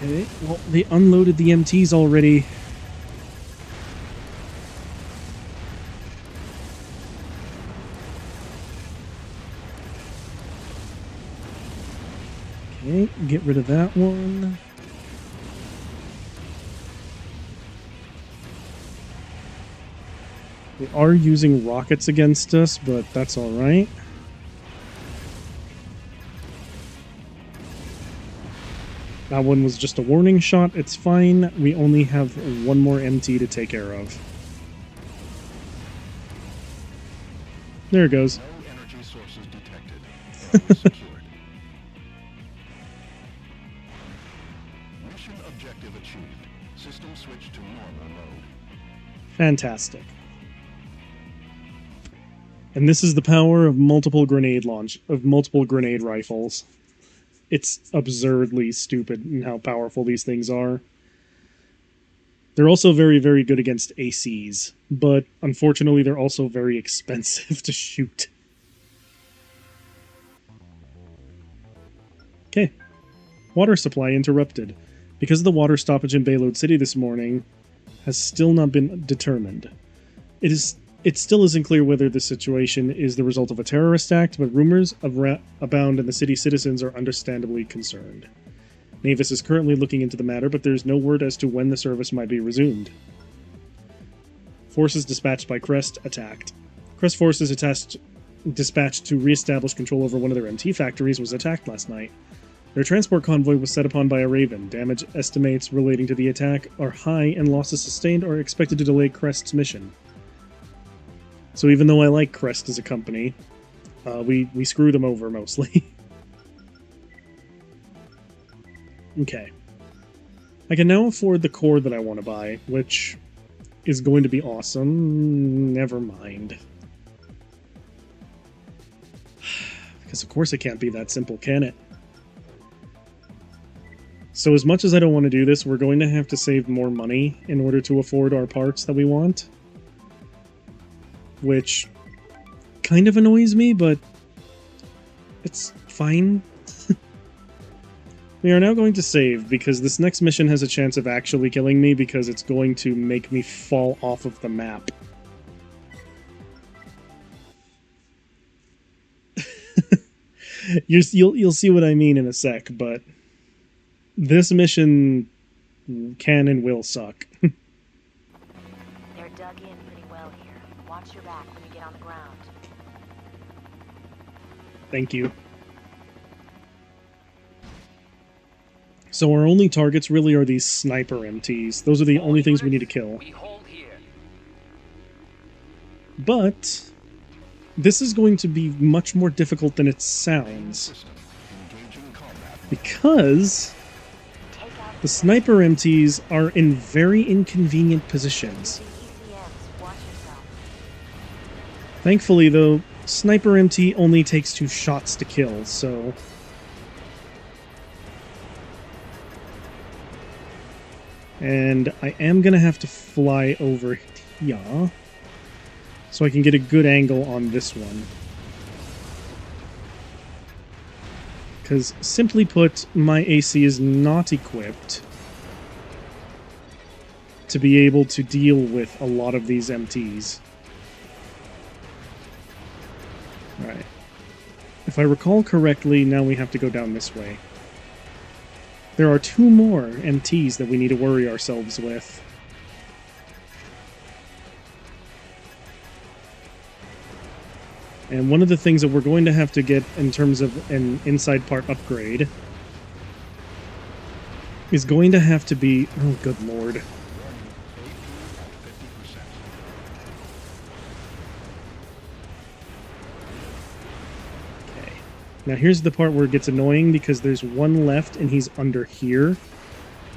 Okay, well, they unloaded the MTs already. Okay, get rid of that one. They are using rockets against us, but that's alright. That one was just a warning shot, it's fine. We only have one more MT to take care of. There it goes. No energy sources detected. Area secured. Mission objective achieved. System switch to normal mode. Fantastic. And this is the power of multiple grenade rifles. It's absurdly stupid in how powerful these things are. They're also very, very good against ACs, but unfortunately they're also very expensive to shoot. Okay. Water supply interrupted. Because of the water stoppage in Bayload City this morning has still not been determined. It still isn't clear whether the situation is the result of a terrorist act, but rumors abound and the city citizens are understandably concerned. Navis is currently looking into the matter, but there's no word as to when the service might be resumed. Forces dispatched by Crest attacked. Crest forces dispatched to re-establish control over one of their MT factories was attacked last night. Their transport convoy was set upon by a Raven. Damage estimates relating to the attack are high, and losses sustained are expected to delay Crest's mission. So even though I like Crest as a company, we screw them over mostly. Okay. I can now afford the core that I want to buy, which is going to be awesome. Never mind. Because of course it can't be that simple, can it? So as much as I don't want to do this, we're going to have to save more money in order to afford our parts that we want. Which kind of annoys me, but it's fine. We are now going to save, because this next mission has a chance of actually killing me, because it's going to make me fall off of the map. You'll see what I mean in a sec, but this mission can and will suck. They're dug in pretty well here. Watch your back when you get on the ground. Thank you. So our only targets really are these sniper MTs. Those are the only things we need to kill. We hold here. But this is going to be much more difficult than it sounds. System. Engage in combat. Because Take out the sniper MTs are in very inconvenient positions. the ACNs. Watch yourself. Thankfully, though, sniper MT only takes 2 shots to kill, so... And I am going to have to fly over here, so I can get a good angle on this one. Because, simply put, my AC is not equipped to be able to deal with a lot of these MTs. Alright. If I recall correctly, now we have to go down this way. There are 2 more MTs that we need to worry ourselves with. And one of the things that we're going to have to get in terms of an inside part upgrade is going to have to be... Oh, good lord. Okay. Now here's the part where it gets annoying because there's one left and he's under here.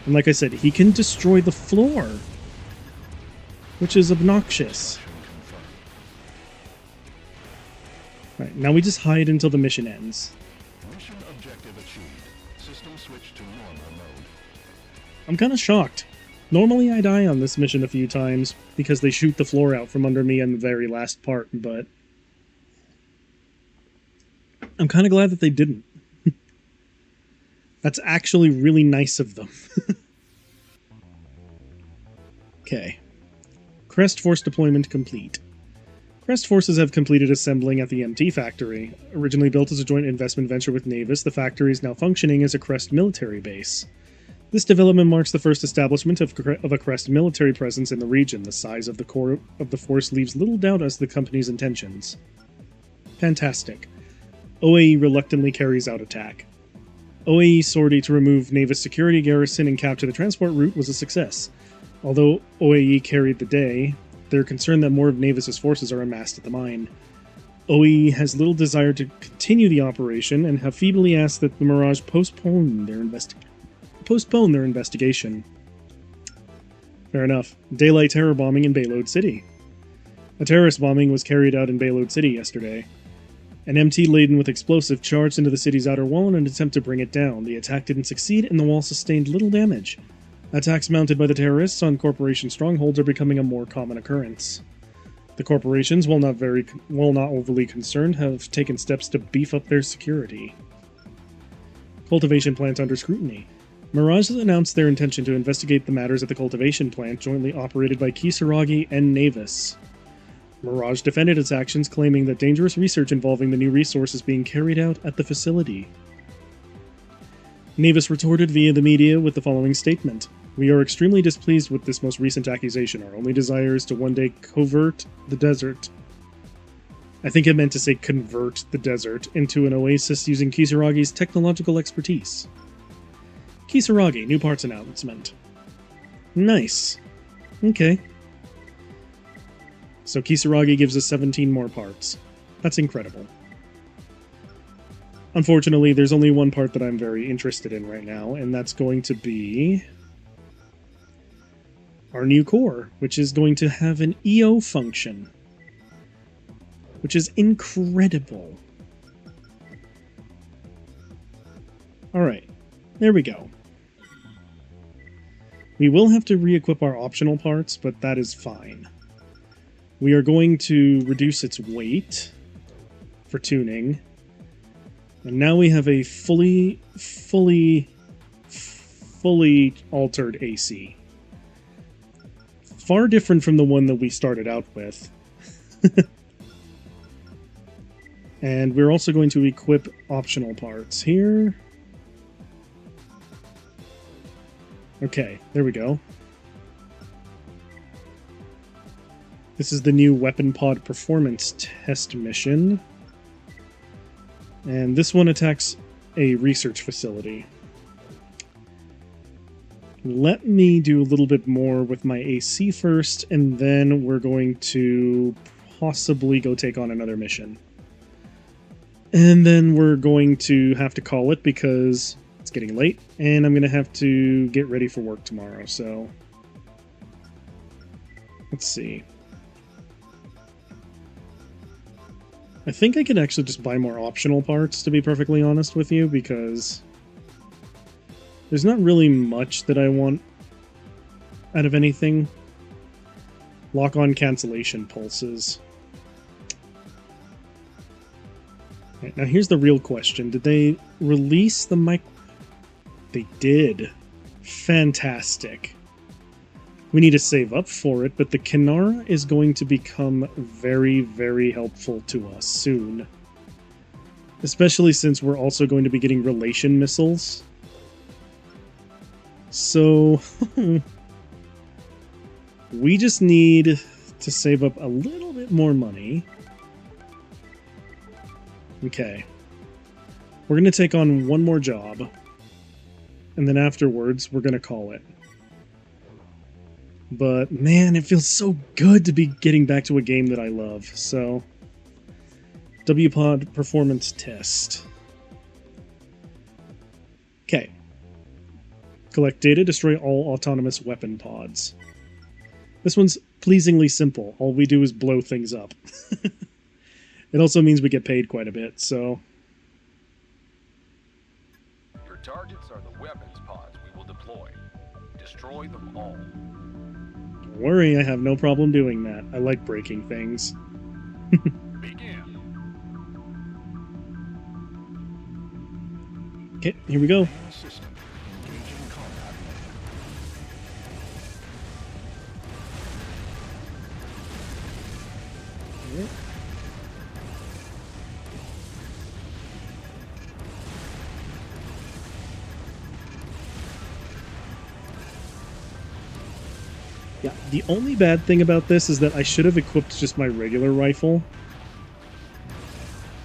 And like I said, he can destroy the floor, which is obnoxious. Right, now we just hide until the mission ends. Mission objective achieved. System switch to normal mode. I'm kind of shocked. Normally I die on this mission a few times because they shoot the floor out from under me in the very last part, but I'm kind of glad that they didn't. That's actually really nice of them. Okay. Crest Force deployment complete. Crest forces have completed assembling at the MT factory. Originally built as a joint investment venture with Navis, the factory is now functioning as a Crest military base. This development marks the first establishment of a Crest military presence in the region. The size of the core of the force leaves little doubt as to the company's intentions. Fantastic. OAE reluctantly carries out attack. OAE sortie to remove Navis security garrison and capture the transport route was a success. Although OAE carried the day, they're concerned that more of Navis's forces are amassed at the mine. OAE has little desire to continue the operation and have feebly asked that the Mirage postpone their investigation. Fair enough. Daylight terror bombing in Bayload City. A terrorist bombing was carried out in Bayload City yesterday. An MT laden with explosive charged into the city's outer wall in an attempt to bring it down. The attack didn't succeed and the wall sustained little damage. Attacks mounted by the terrorists on corporation strongholds are becoming a more common occurrence. The corporations, while not overly concerned, have taken steps to beef up their security. Cultivation plant under scrutiny. Mirage has announced their intention to investigate the matters at the cultivation plant jointly operated by Kisaragi and Navis. Mirage defended its actions, claiming that dangerous research involving the new resource is being carried out at the facility. Navis retorted via the media with the following statement. We are extremely displeased with this most recent accusation. Our only desire is to one day covert the desert. I think it meant to say convert the desert into an oasis using Kisaragi's technological expertise. Kisaragi, new parts announcement. Nice. Okay. So Kisaragi gives us 17 more parts. That's incredible. Unfortunately, there's only one part that I'm very interested in right now, and that's going to be our new core, which is going to have an EO function, which is incredible. Alright, there we go. We will have to re-equip our optional parts, but that is fine. We are going to reduce its weight for tuning. And now we have a fully fully altered AC. Far different from the one that we started out with. And we're also going to equip optional parts here. Okay, there we go. This is the new weapon pod performance test mission. And this one attacks a research facility. Let me do a little bit more with my AC first, and then we're going to possibly go take on another mission. And then we're going to have to call it because it's getting late, and I'm going to have to get ready for work tomorrow, so... Let's see. I think I could actually just buy more optional parts, to be perfectly honest with you, because there's not really much that I want out of anything. Lock-on cancellation pulses. Right, now here's the real question. Did they release the mic? They did. Fantastic. We need to save up for it, but the Kinara is going to become very, very helpful to us soon. Especially since we're also going to be getting relation missiles. So, we just need to save up a little bit more money. Okay. We're going to take on one more job, and then afterwards we're going to call it. But, man, it feels so good to be getting back to a game that I love, so... W-Pod Performance Test. Okay. Collect data, destroy all autonomous weapon pods. This one's pleasingly simple. All we do is blow things up. It also means we get paid quite a bit, so... Your targets are the weapons pods we will deploy. Destroy them all. Don't worry, I have no problem doing that. I like breaking things. Begin. Okay, here we go. System. Engaging combat mode. Yeah, the only bad thing about this is that I should have equipped just my regular rifle.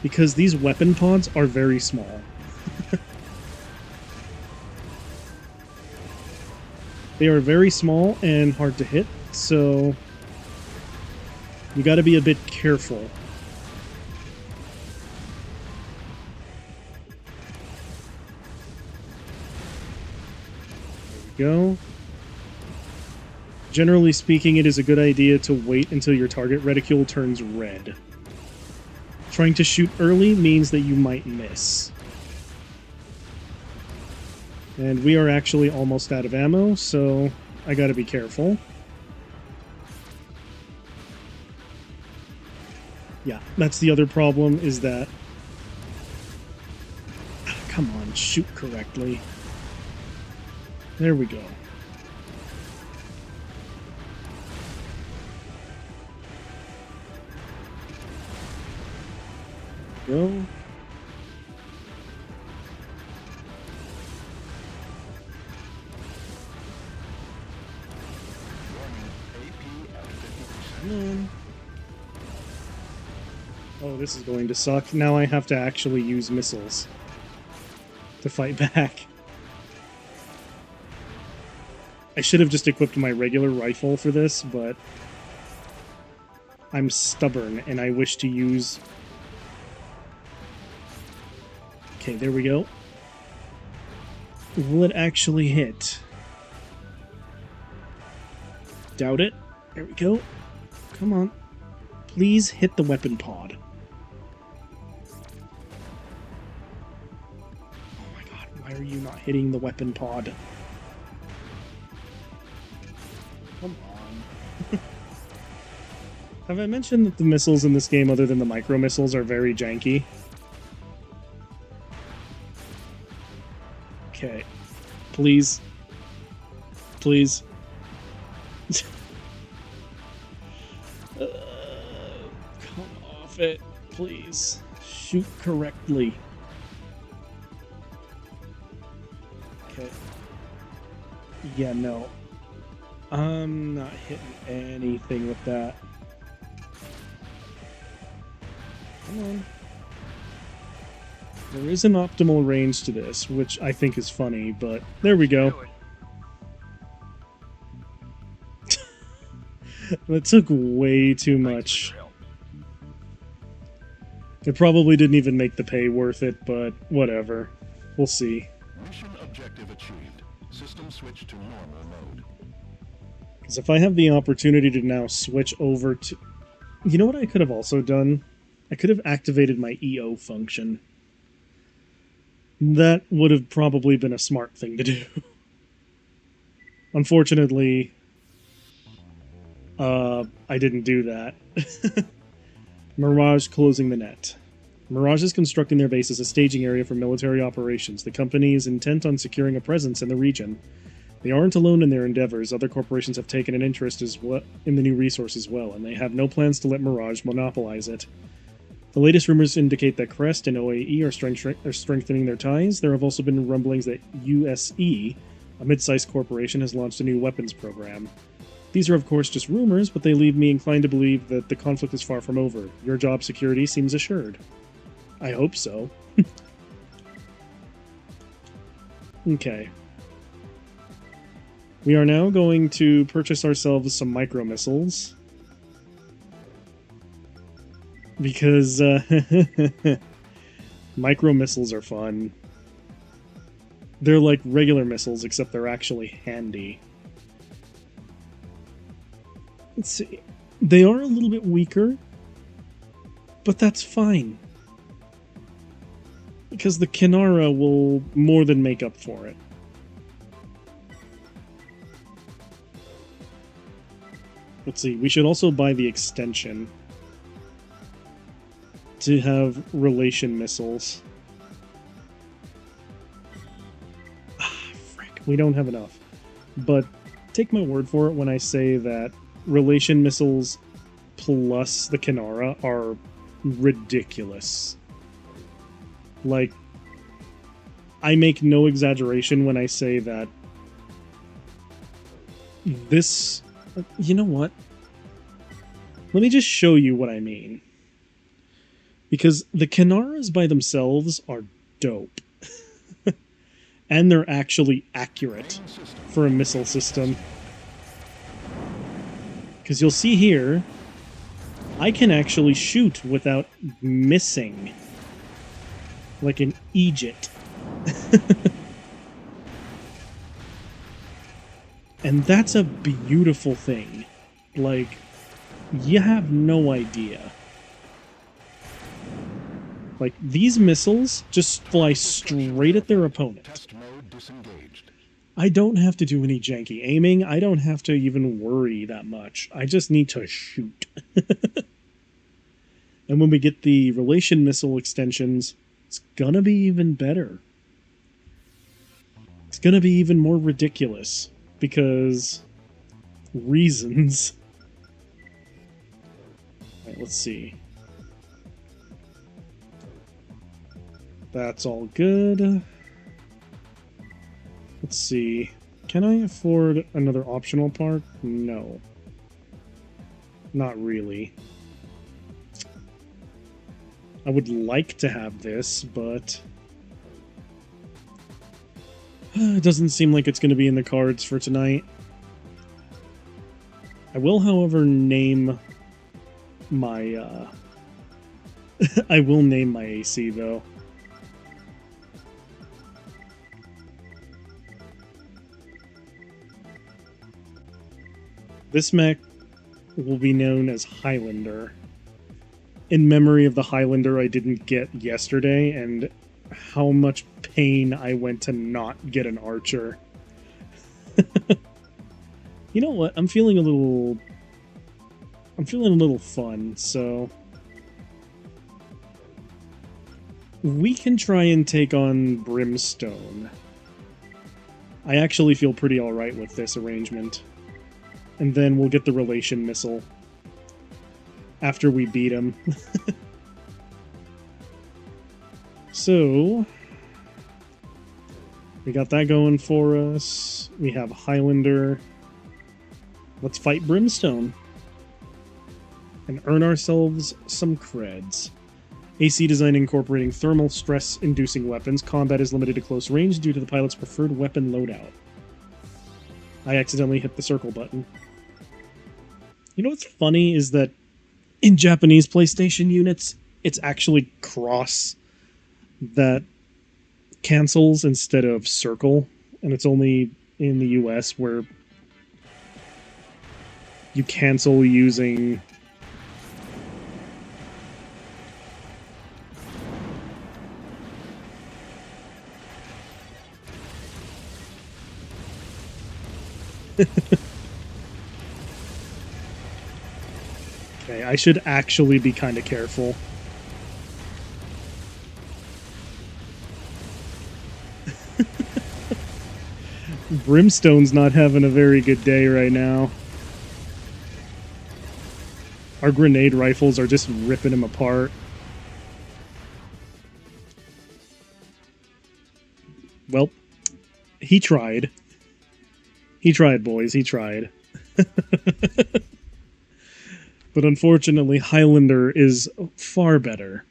Because these weapon pods are very small. They are very small and hard to hit, so you gotta be a bit careful. There we go. Generally speaking, it is a good idea to wait until your target reticule turns red. Trying to shoot early means that you might miss. And we are actually almost out of ammo, so I gotta be careful. Yeah, that's the other problem, is that... Come on, shoot correctly. There we go. Go. Oh, this is going to suck. Now I have to actually use missiles to fight back. I should have just equipped my regular rifle for this, but I'm stubborn and I wish to use... Okay, there we go. Will it actually hit? Doubt it. There we go. Come on. Please hit the weapon pod. Oh my god, why are you not hitting the weapon pod? Come on. Have I mentioned that the missiles in this game, other than the micro missiles, are very janky? Okay. Please. Please. Come off it, please. Shoot correctly. Okay. Yeah, no. I'm not hitting anything with that. Come on. There is an optimal range to this, which I think is funny, but there we go. That took way too much. It probably didn't even make the pay worth it, but whatever. We'll see. Mission objective achieved. System switch to normal mode. Because if I have the opportunity to now switch over to... You know what I could have also done? I could have activated my EO function. That would have probably been a smart thing to do. Unfortunately, I didn't do that. Mirage closing the net. Mirage is constructing their base as a staging area for military operations. The company is intent on securing a presence in the region. They aren't alone in their endeavors. Other corporations have taken an interest in the new resource as well, and they have no plans to let Mirage monopolize it. The latest rumors indicate that Crest and OAE are strengthening their ties. There have also been rumblings that USE, a mid-sized corporation, has launched a new weapons program. These are of course just rumors, but they leave me inclined to believe that the conflict is far from over. Your job security seems assured. I hope so. Okay. We are now going to purchase ourselves some micro-missiles. Because, micro-missiles are fun. They're like regular missiles, except they're actually handy. Let's see. They are a little bit weaker, but that's fine. Because the Kinara will more than make up for it. Let's see, we should also buy the extension to have relation missiles. Frick, we don't have enough. But take my word for it when I say that relation missiles plus the Kinara are ridiculous. Like, I make no exaggeration when I say that this... You know what? Let me just show you what I mean. Because the Kinaras by themselves are dope. And they're actually accurate for a missile system. Because you'll see here, I can actually shoot without missing. Like an Egypt. And that's a beautiful thing. Like, you have no idea. Like, these missiles just fly straight at their opponent. Test mode disengaged. I don't have to do any janky aiming. I don't have to even worry that much. I just need to shoot. And when we get the relation missile extensions, it's gonna be even better. It's gonna be even more ridiculous. Because... reasons. Alright, let's see. That's all good. Let's see. Can I afford another optional part? No. Not really. I would like to have this, but... it doesn't seem like it's going to be in the cards for tonight. I will, however, name my, I will name my AC, though. This mech will be known as Highlander, in memory of the Highlander I didn't get yesterday, and how much pain I went to not get an Archer. You know what? I'm feeling a little fun, so we can try and take on Brimstone. I actually feel pretty alright with this arrangement. And then we'll get the relation missile after we beat him. So, we got that going for us. We have Highlander. Let's fight Brimstone. And earn ourselves some creds. AC design incorporating thermal stress-inducing weapons. Combat is limited to close range due to the pilot's preferred weapon loadout. I accidentally hit the circle button. You know what's funny is that in Japanese PlayStation units, it's actually cross that cancels instead of circle, and it's only in the US where you cancel using Okay, I should actually be kind of careful. Brimstone's not having a very good day right now. Our grenade rifles are just ripping him apart. Well, he tried. He tried, boys. He tried. But unfortunately, Highlander is far better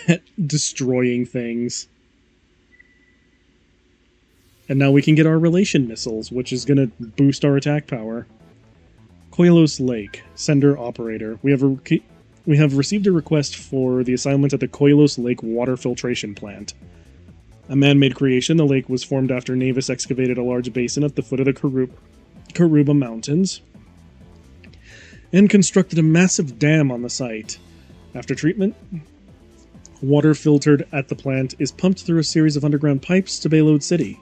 at destroying things. And now we can get our relation missiles, which is going to boost our attack power. Koilos Lake, sender operator. We have received a request for the assignment at the Koilos Lake water filtration plant. A man-made creation, the lake was formed after Navis excavated a large basin at the foot of the Karuba Mountains and constructed a massive dam on the site. After treatment, water filtered at the plant is pumped through a series of underground pipes to Bayload City.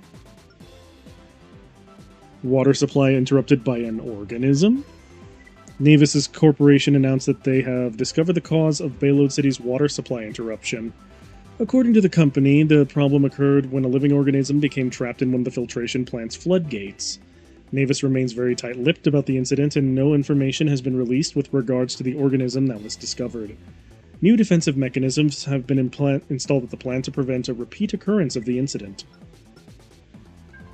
Water supply interrupted by an organism. Navis's corporation announced that they have discovered the cause of Bayload City's water supply interruption. According to the company, the problem occurred when a living organism became trapped in one of the filtration plant's floodgates. Navis remains very tight-lipped about the incident, and no information has been released with regards to the organism that was discovered. New defensive mechanisms have been installed at the plant to prevent a repeat occurrence of the incident.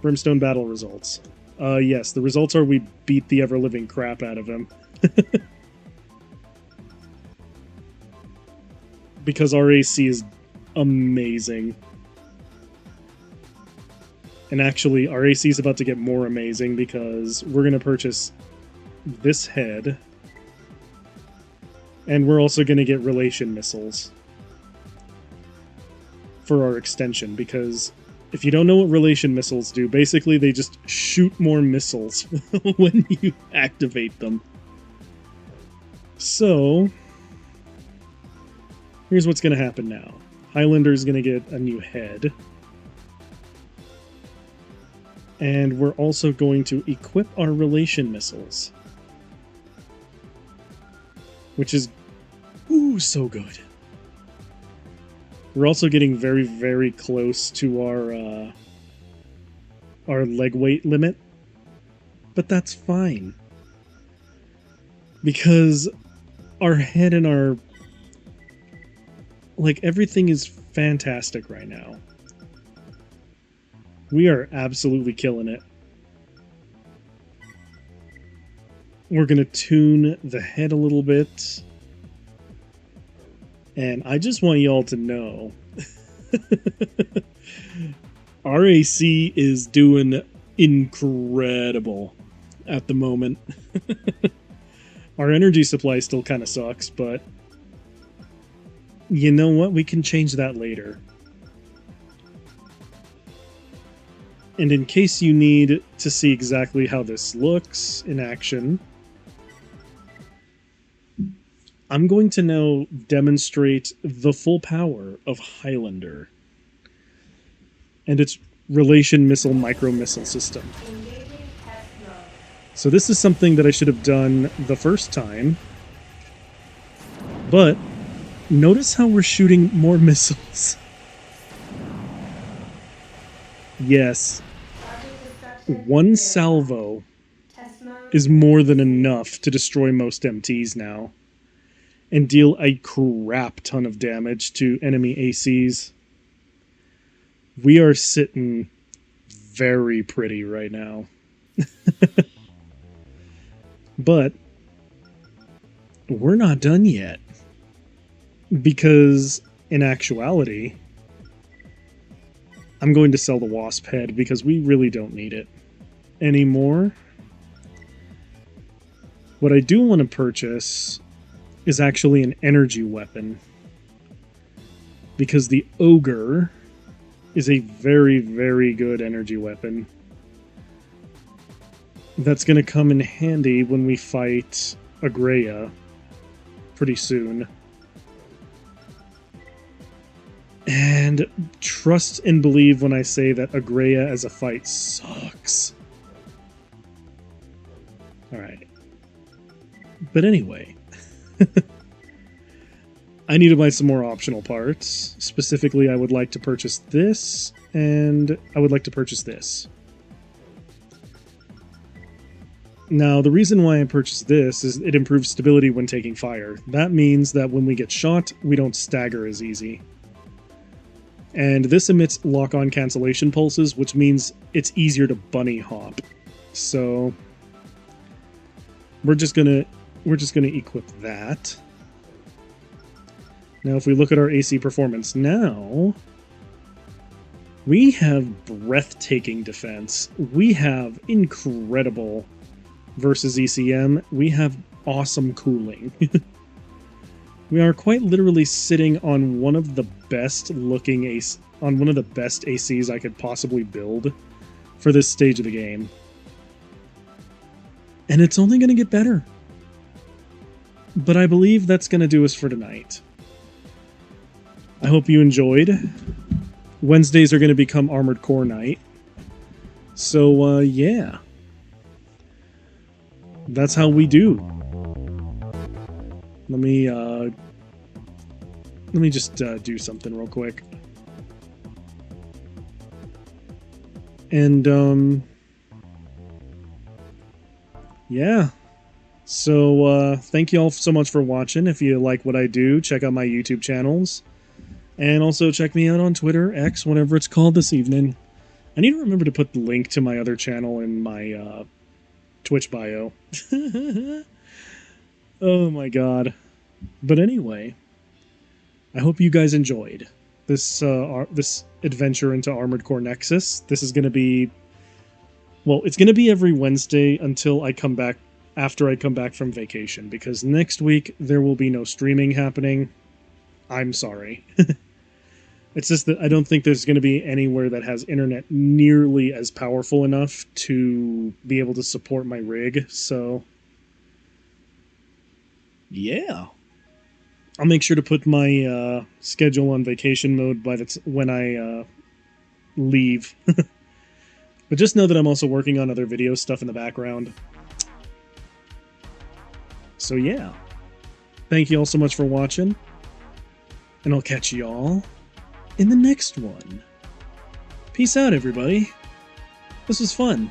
Brimstone battle results. Yes, the results are we beat the ever-living crap out of him. Because our AC is amazing. And actually, our AC is about to get more amazing because we're going to purchase this head. And we're also going to get relation missiles for our extension, because if you don't know what relation missiles do, basically they just shoot more missiles when you activate them. So, here's what's going to happen now. Highlander's going to get a new head. And we're also going to equip our relation missiles. Which is, ooh, so good. We're also getting very, very close to our leg weight limit. But that's fine. Because our head and our... like, everything is fantastic right now. We are absolutely killing it. We're going to tune the head a little bit. And I just want y'all to know our AC is doing incredible at the moment. Our energy supply still kind of sucks, but you know what? We can change that later. And in case you need to see exactly how this looks in action, I'm going to now demonstrate the full power of Highlander and its relation missile micro-missile system. So this is something that I should have done the first time, but notice how we're shooting more missiles. Yes, one salvo is more than enough to destroy most MTs now and deal a crap ton of damage to enemy ACs. We are sitting very pretty right now. But we're not done yet. Because in actuality, I'm going to sell the Wasp head because we really don't need it anymore. What I do want to purchase is actually an energy weapon. Because the Ogre is a very, very good energy weapon. That's going to come in handy when we fight Agreya pretty soon. And trust and believe when I say that Agreya as a fight sucks. Alright. But anyway. I need to buy some more optional parts. Specifically, I would like to purchase this, and I would like to purchase this. Now, the reason why I purchased this is it improves stability when taking fire. That means that when we get shot, we don't stagger as easy. And this emits lock-on cancellation pulses, which means it's easier to bunny hop. So we're just gonna equip that. Now, if we look at our AC performance now, we have breathtaking defense. We have incredible versus ECM. We have awesome cooling. We are quite literally sitting on one of the best looking one of the best ACs I could possibly build for this stage of the game. And it's only going to get better. But I believe that's going to do us for tonight. I hope you enjoyed. Wednesdays are going to become Armored Core night. So, yeah. That's how we do. Let me just do something real quick. And, yeah. So, thank you all so much for watching. If you like what I do, check out my YouTube channels. And also check me out on Twitter, X, whatever it's called this evening. I need to remember to put the link to my other channel in my Twitch bio. Oh my god. But anyway, I hope you guys enjoyed this this adventure into Armored Core Nexus. This is going to be... Well, it's going to be every Wednesday until I come back, after I come back from vacation. Because next week, there will be no streaming happening. I'm sorry. It's just that I don't think there's going to be anywhere that has internet nearly as powerful enough to be able to support my rig, so... Yeah. I'll make sure to put my schedule on vacation mode when I leave. But just know that I'm also working on other video stuff in the background. So yeah. Thank you all so much for watching. And I'll catch y'all in the next one. Peace out, everybody. This was fun.